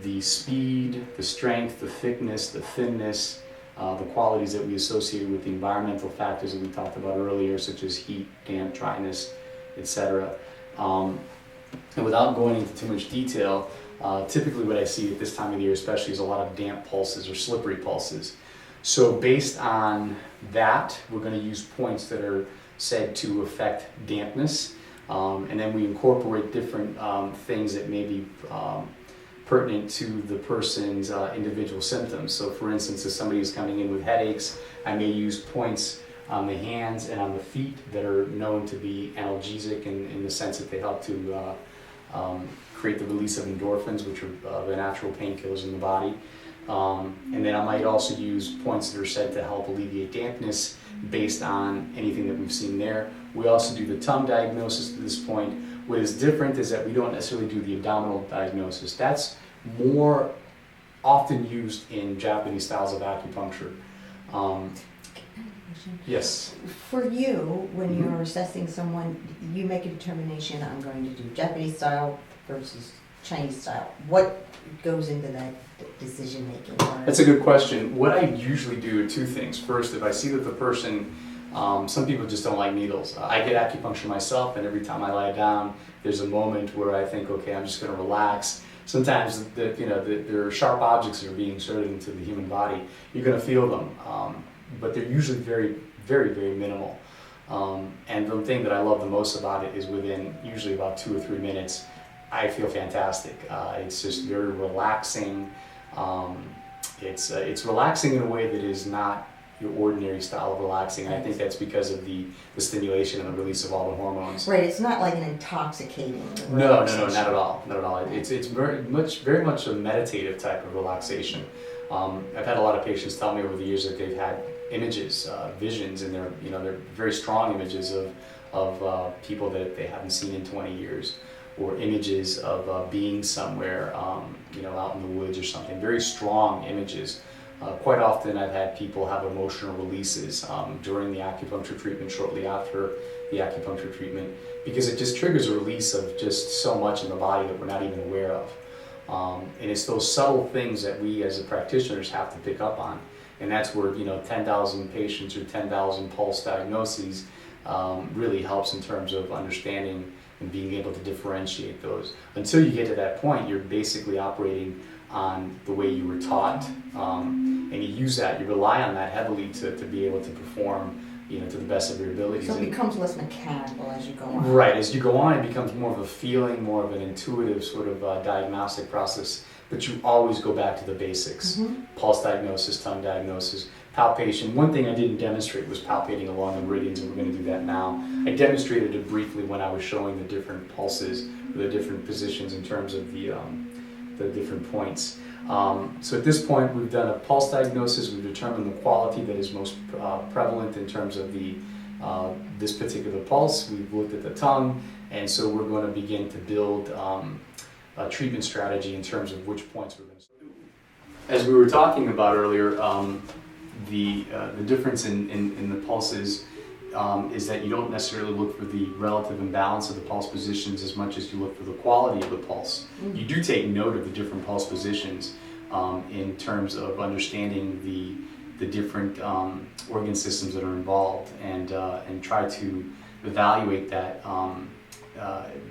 the speed, the strength, the thickness, the thinness, the qualities that we associate with the environmental factors that we talked about earlier, such as heat, damp, dryness, etc. And without going into too much detail, typically what I see at this time of the year especially is a lot of damp pulses or slippery pulses. So based on that, we're going to use points that are said to affect dampness, and then we incorporate different things that may be pertinent to the person's individual symptoms. So for instance, if somebody is coming in with headaches, I may use points on the hands and on the feet that are known to be analgesic in the sense that they help to create the release of endorphins, which are the natural painkillers in the body. And then I might also use points that are said to help alleviate dampness based on anything that we've seen there. We also do the tongue diagnosis at this point. What is different is that we don't necessarily do the abdominal diagnosis. That's more often used in Japanese styles of acupuncture. Yes. For you, when you're assessing someone, you make a determination, I'm going to do Japanese style versus Chinese style. What goes into that decision making? That's a good question. What I usually do are two things. First, if I see that the person, some people just don't like needles. I get acupuncture myself, and every time I lie down, there's a moment where I think, okay, I'm just going to relax. Sometimes there are sharp objects that are being inserted into the human body. You're going to feel them, but they're usually very, very, very minimal. And the thing that I love the most about it is within usually about 2 or 3 minutes, I feel fantastic. It's just very relaxing. It's relaxing in a way that is not your ordinary style of relaxing. And I think that's because of the stimulation and the release of all the hormones. Right, it's not like an intoxicating No, relaxation. not at all. Not at all. It's very much a meditative type of relaxation. I've had a lot of patients tell me over the years that they've had images, visions, and they're very strong images of people that they haven't seen in 20 years. Or images of being somewhere, out in the woods or something. Very strong images. Quite often I've had people have emotional releases during the acupuncture treatment, shortly after the acupuncture treatment, because it just triggers a release of just so much in the body that we're not even aware of. And it's those subtle things that we as practitioners have to pick up on. And that's where 10,000 patients or 10,000 pulse diagnoses really helps in terms of understanding and being able to differentiate those. Until you get to that point, you're basically operating on the way you were taught, and you use that, you rely on that heavily to be able to perform, to the best of your abilities. So it becomes less mechanical as you go on. Right, as you go on, it becomes more of a feeling, more of an intuitive sort of diagnostic process, but you always go back to the basics. Pulse diagnosis, tongue diagnosis, palpation. One thing I didn't demonstrate was palpating along the meridians, and we're going to do that now. I demonstrated it briefly when I was showing the different pulses, the different positions in terms of the different points. So at this point, we've done a pulse diagnosis. We've determined the quality that is most prevalent in terms of this particular pulse. We've looked at the tongue, and so we're going to begin to build a treatment strategy in terms of which points we're going to. As we were talking about earlier, the difference in the pulses is that you don't necessarily look for the relative imbalance of the pulse positions as much as you look for the quality of the pulse. You do take note of the different pulse positions in terms of understanding the different organ systems that are involved, and try to evaluate that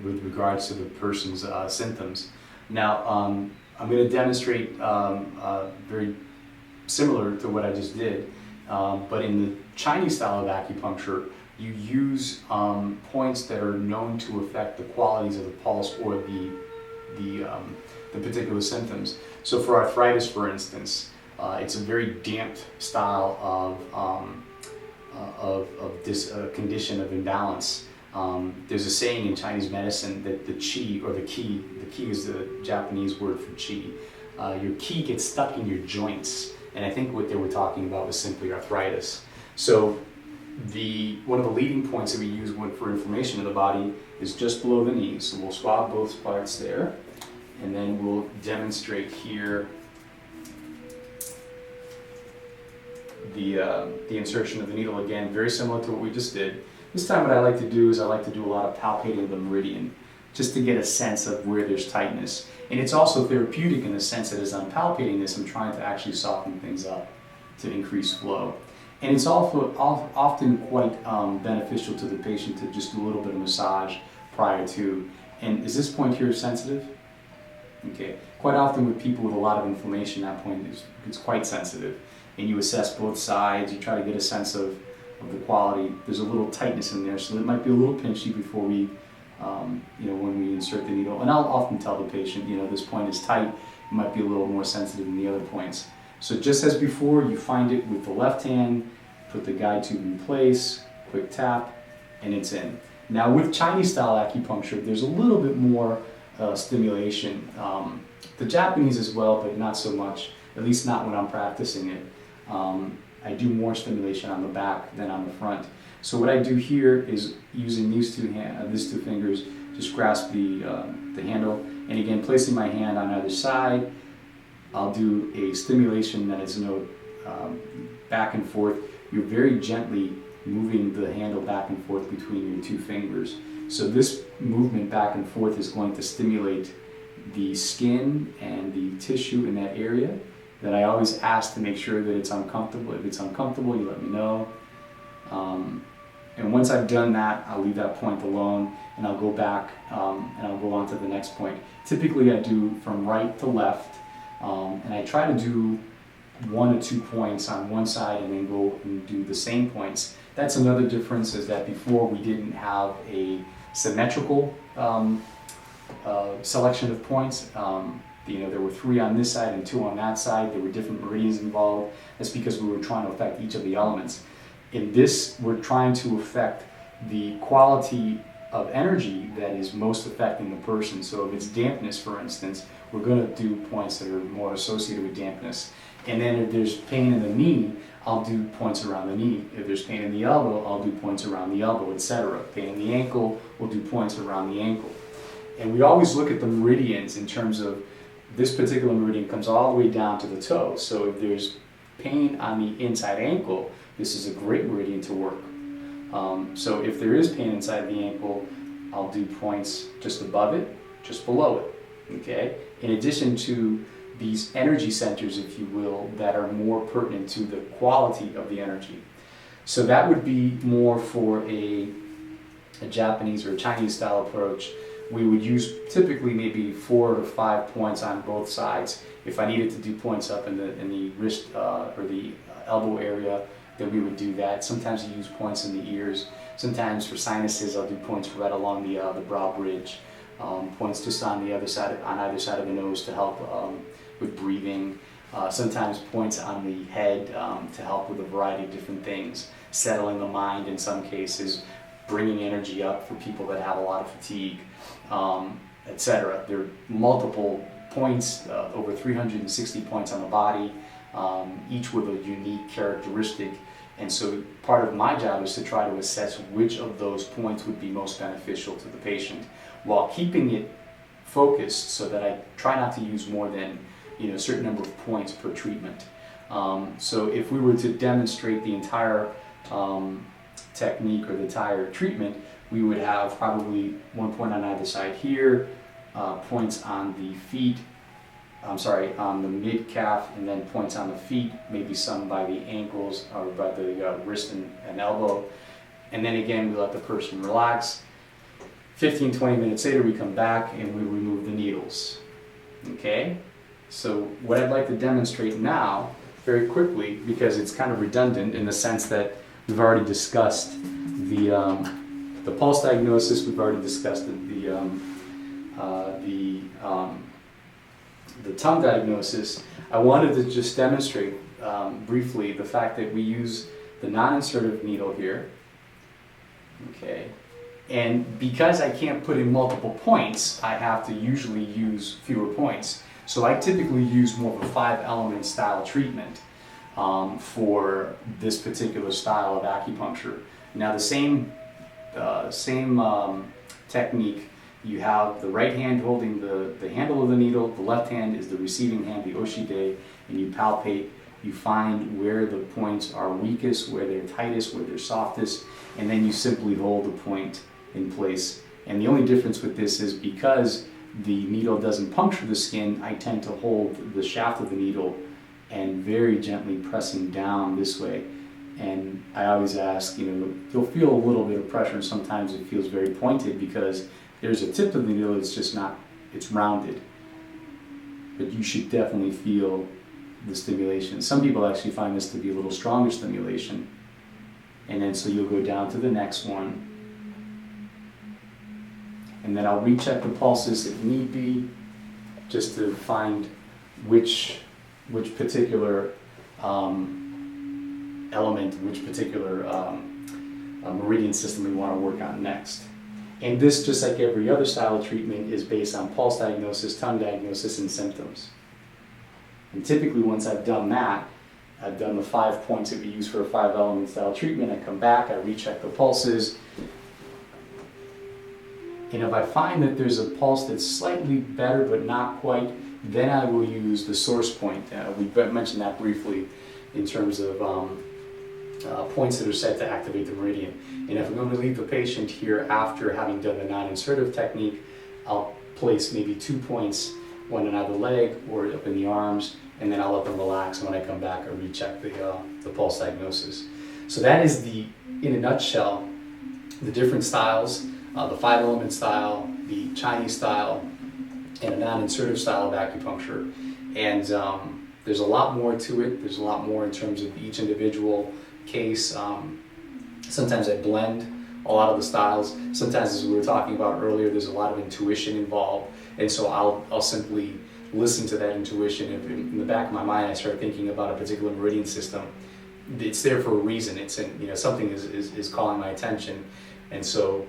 with regards to the person's symptoms. Now, I'm going to demonstrate very similar to what I just did, but in the Chinese style of acupuncture, you use points that are known to affect the qualities of the pulse or the particular symptoms. So for arthritis, for instance, it's a very damped style of this condition of imbalance. There's a saying in Chinese medicine that the qi, or the ki is the Japanese word for qi. Your ki gets stuck in your joints, and I think what they were talking about was simply arthritis. So one of the leading points that we use for inflammation of the body is just below the knees. So we'll swab both parts there, and then we'll demonstrate here the insertion of the needle, again, very similar to what we just did. This time what I like to do is I like to do a lot of palpating of the meridian, just to get a sense of where there's tightness. And it's also therapeutic in the sense that as I'm palpating this, I'm trying to actually soften things up to increase flow. And it's also often quite beneficial to the patient to just do a little bit of massage prior to. And is this point here sensitive? Okay. Quite often with people with a lot of inflammation, that point it's quite sensitive. and you assess both sides. You try to get a sense of the quality. There's a little tightness in there, so it might be a little pinchy before we, when we insert the needle. And I'll often tell the patient, this point is tight. It might be a little more sensitive than the other points. So just as before, you find it with the left hand, put the guide tube in place, quick tap, and it's in. Now with Chinese style acupuncture, there's a little bit more stimulation. The Japanese as well, but not so much, at least not when I'm practicing it. I do more stimulation on the back than on the front. So what I do here is using these two fingers, just grasp the handle, and again placing my hand on either side. I'll do a stimulation that is back and forth. You're very gently moving the handle back and forth between your two fingers. So this movement back and forth is going to stimulate the skin and the tissue in that area. That I always ask to make sure that it's uncomfortable. If it's uncomfortable, you let me know. And once I've done that, I'll leave that point alone, and I'll go back and I'll go on to the next point. Typically I do from right to left, and I try to do 1 or 2 points on one side and then go and do the same points. That's another difference, is that before we didn't have a symmetrical selection of points. There were 3 on this side and 2 on that side. There were different meridians involved. That's because we were trying to affect each of the elements. In this, we're trying to affect the quality of energy that is most affecting the person. So if it's dampness, for instance, we're going to do points that are more associated with dampness. And then if there's pain in the knee, I'll do points around the knee. If there's pain in the elbow, I'll do points around the elbow, etc. Pain in the ankle, we'll do points around the ankle. And we always look at the meridians in terms of this particular meridian comes all the way down to the toe. So if there's pain on the inside ankle, this is a great meridian to work. So if there is pain inside the ankle, I'll do points just above it, just below it, okay? In addition to these energy centers, if you will, that are more pertinent to the quality of the energy. So that would be more for a Japanese or a Chinese style approach. We would use typically maybe 4 to 5 points on both sides. If I needed to do points up in the wrist or the elbow area, then we would do that. Sometimes I use points in the ears. Sometimes for sinuses, I'll do points right along the brow bridge. Points just on either side of the nose to help with breathing. Sometimes points on the head to help with a variety of different things. Settling the mind in some cases, bringing energy up for people that have a lot of fatigue, etc. There are multiple points, over 360 points on the body, each with a unique characteristic. And so part of my job is to try to assess which of those points would be most beneficial to the patient, while keeping it focused so that I try not to use more than a certain number of points per treatment. So if we were to demonstrate the entire technique or the entire treatment, we would have probably 1 point on either side here, points on the feet, on the mid calf, and then points on the feet, maybe some by the ankles or by the wrist and elbow. And then again, we let the person relax. 15-20 minutes later, we come back and we remove the needles. Okay? So what I'd like to demonstrate now, very quickly, because it's kind of redundant in the sense that we've already discussed the pulse diagnosis, we've already discussed the tongue diagnosis. I wanted to just demonstrate briefly the fact that we use the non-insertive needle here. Okay. And because I can't put in multiple points, I have to usually use fewer points. So I typically use more of a 5-element style treatment for this particular style of acupuncture. Now the same technique, you have the right hand holding the handle of the needle, the left hand is the receiving hand, the oshide, and you palpate. You find where the points are weakest, where they're tightest, where they're softest, and then you simply hold the point in place. And the only difference with this is because the needle doesn't puncture the skin, I tend to hold the shaft of the needle and very gently pressing down this way. And I always ask, you'll feel a little bit of pressure, and sometimes it feels very pointed because there's a tip of the needle, it's just not, it's rounded. But you should definitely feel the stimulation. Some people actually find this to be a little stronger stimulation. And then so you'll go down to the next one. And then I'll recheck the pulses if need be, just to find which particular element, which particular meridian system we want to work on next. And this, just like every other style of treatment, is based on pulse diagnosis, tongue diagnosis, and symptoms. And typically once I've done that, I've done the 5 points that we use for a 5-element style treatment, I come back, I recheck the pulses, and if I find that there's a pulse that's slightly better but not quite, then I will use the source point. We mentioned that briefly in terms of points that are set to activate the meridian. And if I'm going to leave the patient here after having done the non-insertive technique, I'll place maybe 2 points, one in either leg or up in the arms, and then I'll let them relax, and when I come back, I'll recheck the pulse diagnosis. So that is in a nutshell, the different styles, the 5-element style, the Chinese style, and a non-insertive style of acupuncture. And there's a lot more to it. There's a lot more in terms of each individual case. Sometimes I blend a lot of the styles. Sometimes, as we were talking about earlier, there's a lot of intuition involved, and so I'll simply listen to that intuition. If in the back of my mind I start thinking about a particular meridian system, it's there for a reason. It's something is calling my attention, and so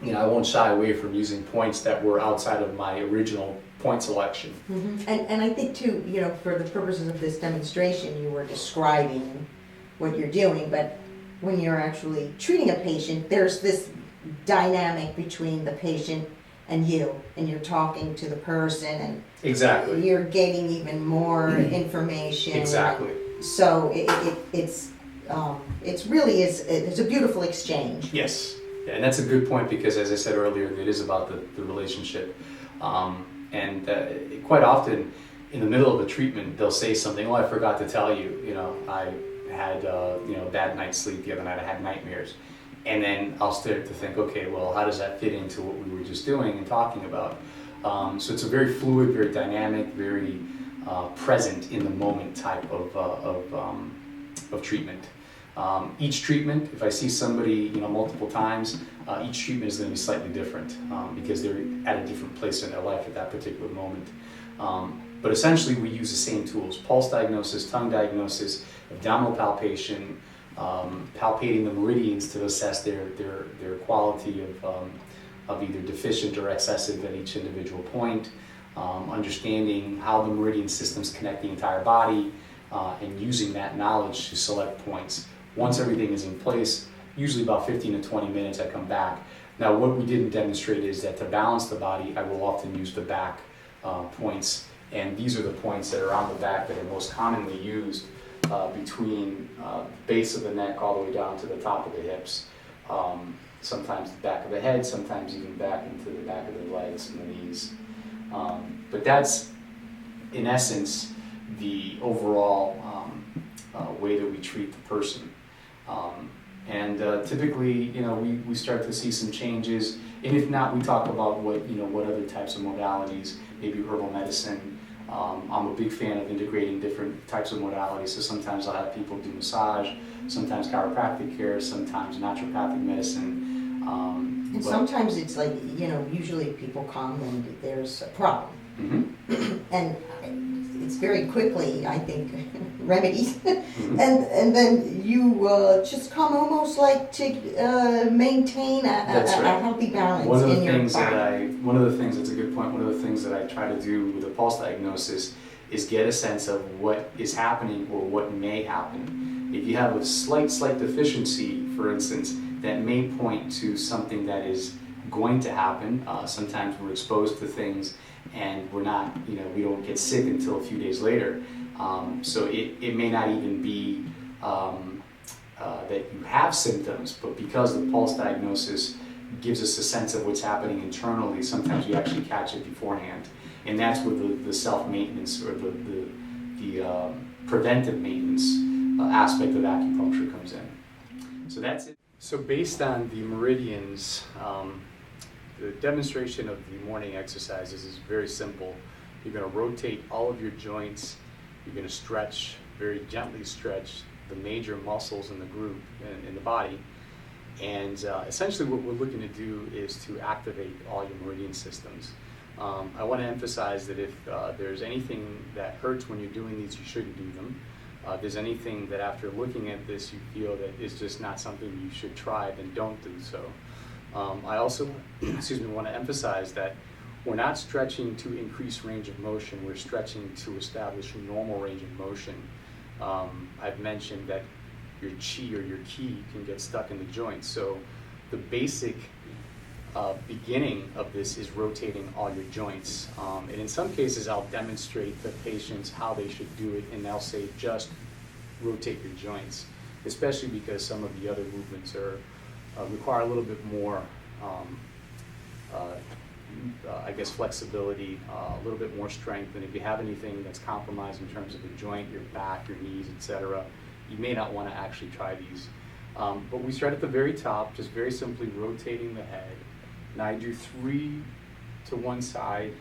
I won't shy away from using points that were outside of my original point selection. Mm-hmm. And I think too, for the purposes of this demonstration, you were describing what you're doing, but when you're actually treating a patient, there's this dynamic between the patient and you, and you're talking to the person, and Exactly. you're getting even more information. Exactly. So it's really it's a beautiful exchange. Yes. Yeah, and that's a good point, because as I said earlier, it is about the relationship. And quite often in the middle of a treatment, they'll say something, "Oh, I forgot to tell you, I had a bad night's sleep the other night, I had nightmares." And then I'll start to think, okay, well, how does that fit into what we were just doing and talking about? So it's a very fluid, very dynamic, very present in the moment type of treatment. Each treatment, if I see somebody multiple times, each treatment is going to be slightly different because they're at a different place in their life at that particular moment. But essentially we use the same tools: pulse diagnosis, tongue diagnosis, abdominal palpation, palpating the meridians to assess their quality of either deficient or excessive at each individual point, understanding how the meridian systems connect the entire body, and using that knowledge to select points. Once everything is in place, usually about 15 to 20 minutes, I come back. Now, what we didn't demonstrate is that to balance the body, I will often use the back points, and these are the points that are on the back that are most commonly used between the base of the neck all the way down to the top of the hips. Sometimes the back of the head, sometimes even back into the back of the legs and the knees. But that's, in essence, the overall way that we treat the person. Typically, we start to see some changes, and if not, we talk about what other types of modalities, maybe herbal medicine. I'm a big fan of integrating different types of modalities, so sometimes I'll have people do massage, sometimes chiropractic care, sometimes naturopathic medicine. And sometimes it's like, usually people come and there's a problem. Mm-hmm. And it's very quickly, I think, remedied. Mm-hmm. And then you just come almost like to maintain That's right. a healthy balance One of the in your things body. that's a good point. One of the things that I try to do with a pulse diagnosis is get a sense of what is happening or what may happen. If you have a slight deficiency, for instance, that may point to something that is going to happen. Sometimes we're exposed to things and we're not, we don't get sick until a few days later. So it may not even be that you have symptoms, but because the pulse diagnosis gives us a sense of what's happening internally, sometimes we actually catch it beforehand. And that's where the self-maintenance or the preventive maintenance aspect of acupuncture comes in. So that's it. So based on the meridians, the demonstration of the morning exercises is very simple. You're going to rotate all of your joints You're going to stretch, very gently stretch the major muscles in the group, in the body. And essentially what we're looking to do is to activate all your meridian systems. I want to emphasize that if there's anything that hurts when you're doing these, you shouldn't do them. If there's anything that after looking at this you feel that is just not something you should try, then don't do so. I also want to emphasize that we're not stretching to increase range of motion, we're stretching to establish normal range of motion. I've mentioned that your chi or your ki can get stuck in the joints, so the basic beginning of this is rotating all your joints. And in some cases I'll demonstrate to patients how they should do it, and they'll say just rotate your joints, especially because some of the other movements are require a little bit more I guess flexibility, a little bit more strength, and if you have anything that's compromised in terms of the joint, your back, your knees, etc., you may not want to actually try these. But we start at the very top, just very simply rotating the head. Now I do 3 to one side,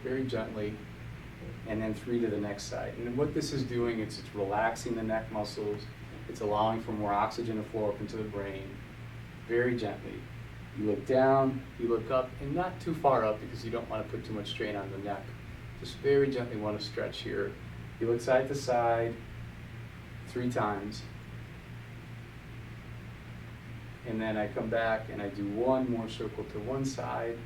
very gently, and then 3 to the next side. And what this is doing, it's relaxing the neck muscles, it's allowing for more oxygen to flow up into the brain, very gently. You look down, you look up, and not too far up because you don't want to put too much strain on the neck. Just very gently want to stretch here. You look side to side 3 times. And then I come back and I do 1 more circle to one side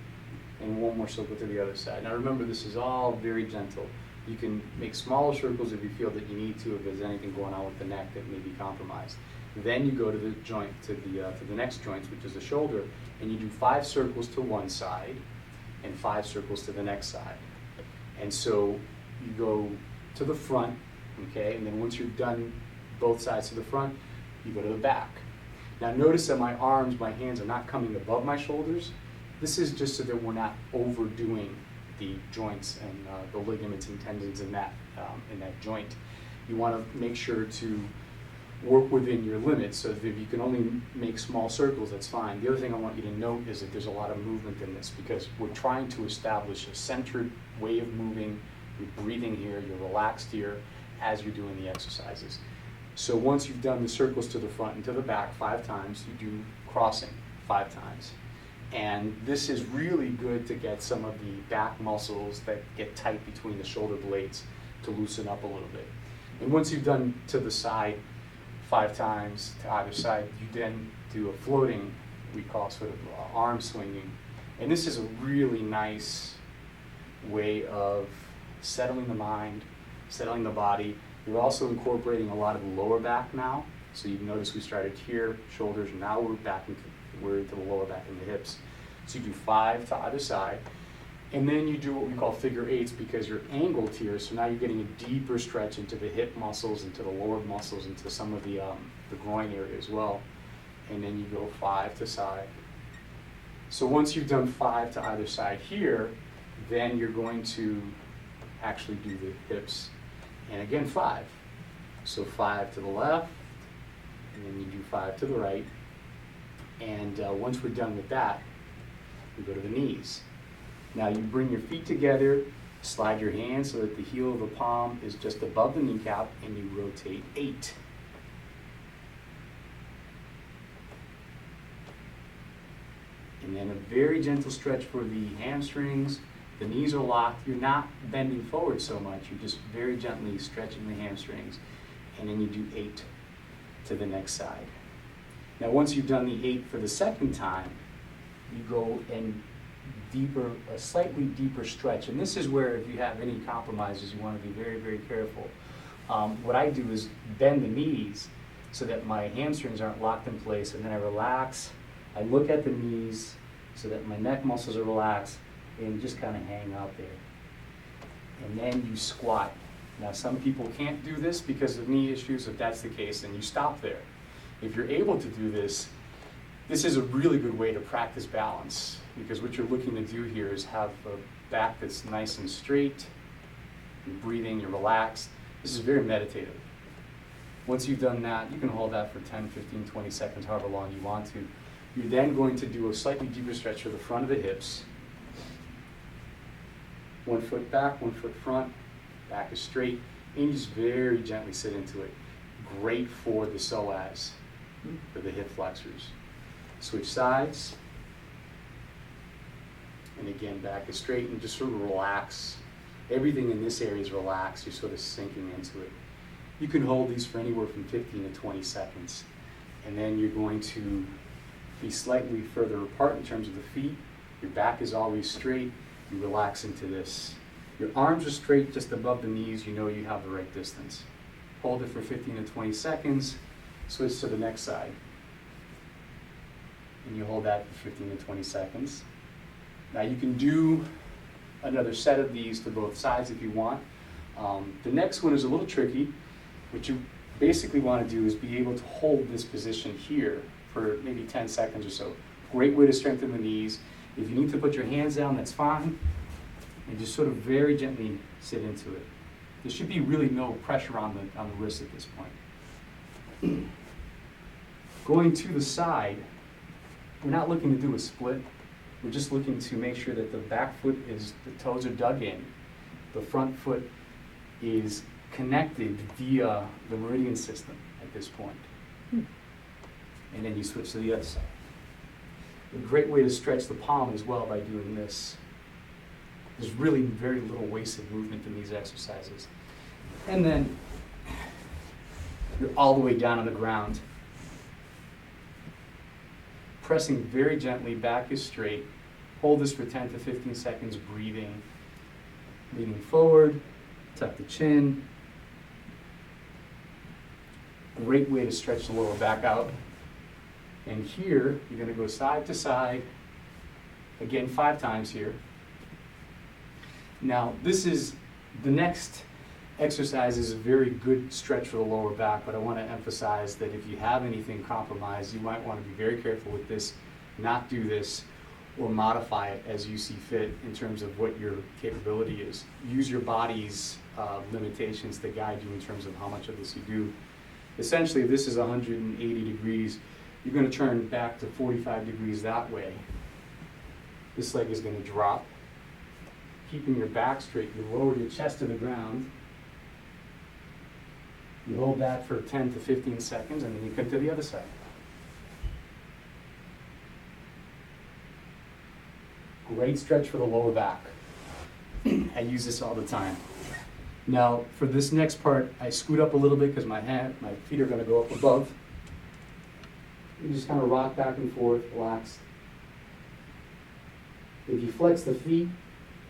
and 1 more circle to the other side. Now remember, this is all very gentle. You can make smaller circles if you feel that you need to, if there's anything going on with the neck that may be compromised. Then you go to the joint, to the next joint, which is the shoulder, and you do 5 circles to one side and 5 circles to the next side. And so you go to the front, okay, and then once you've done both sides to the front, you go to the back. Now notice that my arms, my hands are not coming above my shoulders. This is just so that we're not overdoing the joints and the ligaments and tendons in that joint. You want to make sure to work within your limits, so that if you can only make small circles, that's fine. The other thing I want you to note is that there's a lot of movement in this because we're trying to establish a centered way of moving. You're breathing here, you're relaxed here as you're doing the exercises. So once you've done the circles to the front and to the back 5 times, you do crossing 5 times. And this is really good to get some of the back muscles that get tight between the shoulder blades to loosen up a little bit. And once you've done to the side 5 times to either side, you then do a floating, we call sort of arm swinging. And this is a really nice way of settling the mind, settling the body. You're also incorporating a lot of the lower back now. So you notice we started here, shoulders, and now we're into the lower back and the hips. So you do 5 to either side. And then you do what we call figure 8s because you're angled here, so now you're getting a deeper stretch into the hip muscles, into the lower muscles, into some of the groin area as well. And then you go 5 to side. So once you've done 5 to either side here, then you're going to actually do the hips. And again, 5. So 5 to the left, and then you do 5 to the right. And once we're done with that, we go to the knees. Now you bring your feet together, slide your hands so that the heel of the palm is just above the kneecap, and you rotate 8. And then a very gentle stretch for the hamstrings. The knees are locked. You're not bending forward so much. You're just very gently stretching the hamstrings. And then you do 8 to the next side. Now once you've done the 8 for the second time, you go and a slightly deeper stretch. And this is where if you have any compromises, you want to be very, very careful. What I do is bend the knees so that my hamstrings aren't locked in place, and then I relax. I look at the knees so that my neck muscles are relaxed and just kind of hang out there. And then you squat. Now some people can't do this because of knee issues. If that's the case, then you stop there. If you're able to do this, this is a really good way to practice balance, because what you're looking to do here is have a back that's nice and straight, you're breathing, you're relaxed. This is very meditative. Once you've done that, you can hold that for 10, 15, 20 seconds, however long you want to. You're then going to do a slightly deeper stretch for the front of the hips. 1 foot back, 1 foot front, Back is straight, and you just very gently sit into it. Great for the psoas, for the hip flexors. Switch sides. And again, back is straight, and just sort of relax. Everything in this area is relaxed. You're sort of sinking into it. You can hold these for anywhere from 15 to 20 seconds. And then you're going to be slightly further apart in terms of the feet. Your back is always straight. You relax into this. Your arms are straight just above the knees. You know you have the right distance. Hold it for 15 to 20 seconds. Switch to the next side. And you hold that for 15 to 20 seconds. Now you can do another set of these to both sides if you want. The next one is a little tricky. What you basically want to do is be able to hold this position here for maybe 10 seconds or so. Great way to strengthen the knees. If you need to put your hands down, that's fine. And just sort of very gently sit into it. There should be really no pressure on the wrist at this point. Going to the side, we're not looking to do a split. We're just looking to make sure that the back foot the toes are dug in. The front foot is connected via the meridian system at this point. And then you switch to the other side. A great way to stretch the palm as well by doing this. There's really very little wasted movement in these exercises. And then you're all the way down on the ground. Pressing very gently, back is straight. Hold this for 10 to 15 seconds, breathing. Leaning forward, tuck the chin. Great way to stretch the lower back out. And here, you're going to go side to side, again 5 times here. Now, the next exercise is a very good stretch for the lower back, but I want to emphasize that if you have anything compromised, you might want to be very careful with this, not do this, or modify it as you see fit in terms of what your capability is. Use your body's limitations to guide you in terms of how much of this you do. Essentially, if this is 180 degrees, you're going to turn back to 45 degrees that way. This leg is going to drop. Keeping your back straight, you lower your chest to the ground. You hold that for 10 to 15 seconds, and then you come to the other side. Great stretch for the lower back. I use this all the time. Now, for this next part, I scoot up a little bit because my feet are going to go up above. You just kind of rock back and forth, relax. If you flex the feet,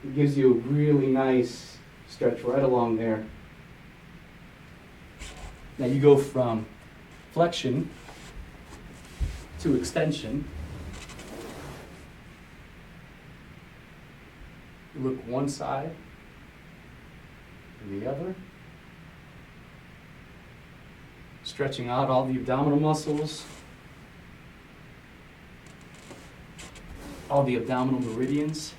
it gives you a really nice stretch right along there. Now you go from flexion to extension. You look one side and the other. Stretching out all the abdominal muscles, all the abdominal meridians.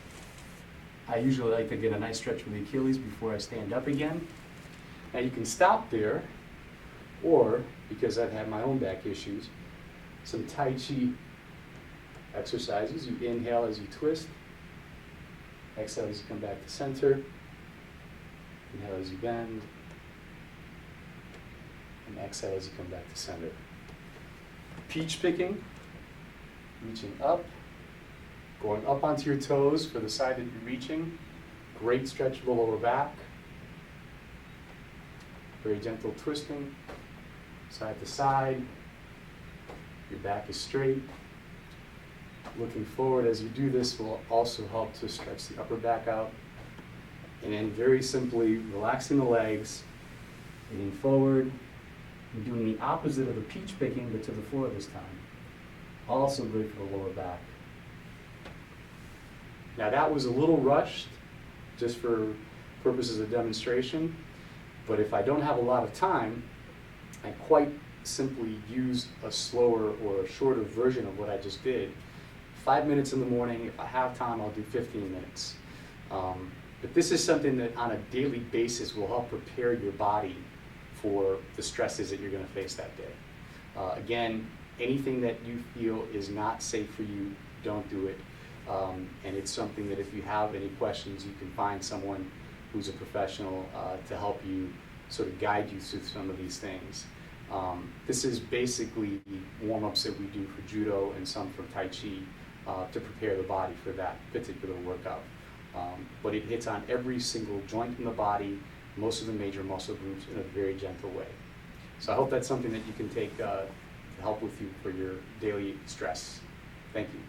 I usually like to get a nice stretch with the Achilles before I stand up again. Now you can stop there, or, because I've had my own back issues, some Tai Chi exercises. You inhale as you twist, exhale as you come back to center, inhale as you bend, and exhale as you come back to center. Peach picking, reaching up, going up onto your toes for the side that you're reaching. Great stretch of the lower back. Very gentle twisting, side to side. Your back is straight. Looking forward as you do this will also help to stretch the upper back out. And then very simply relaxing the legs, leaning forward, and doing the opposite of the peach picking, but to the floor this time. Also good for the lower back. Now that was a little rushed, just for purposes of demonstration, but if I don't have a lot of time, I quite simply use a slower or a shorter version of what I just did. 5 minutes in the morning. If I have time, I'll do 15 minutes. But this is something that on a daily basis will help prepare your body for the stresses that you're going to face that day. Again, anything that you feel is not safe for you, don't do it. And it's something that if you have any questions, you can find someone who's a professional to help you sort of guide you through some of these things. This is basically warm-ups that we do for judo and some for tai chi to prepare the body for that particular workout. But it hits on every single joint in the body, most of the major muscle groups in a very gentle way. So I hope that's something that you can take to help with you for your daily stress. Thank you.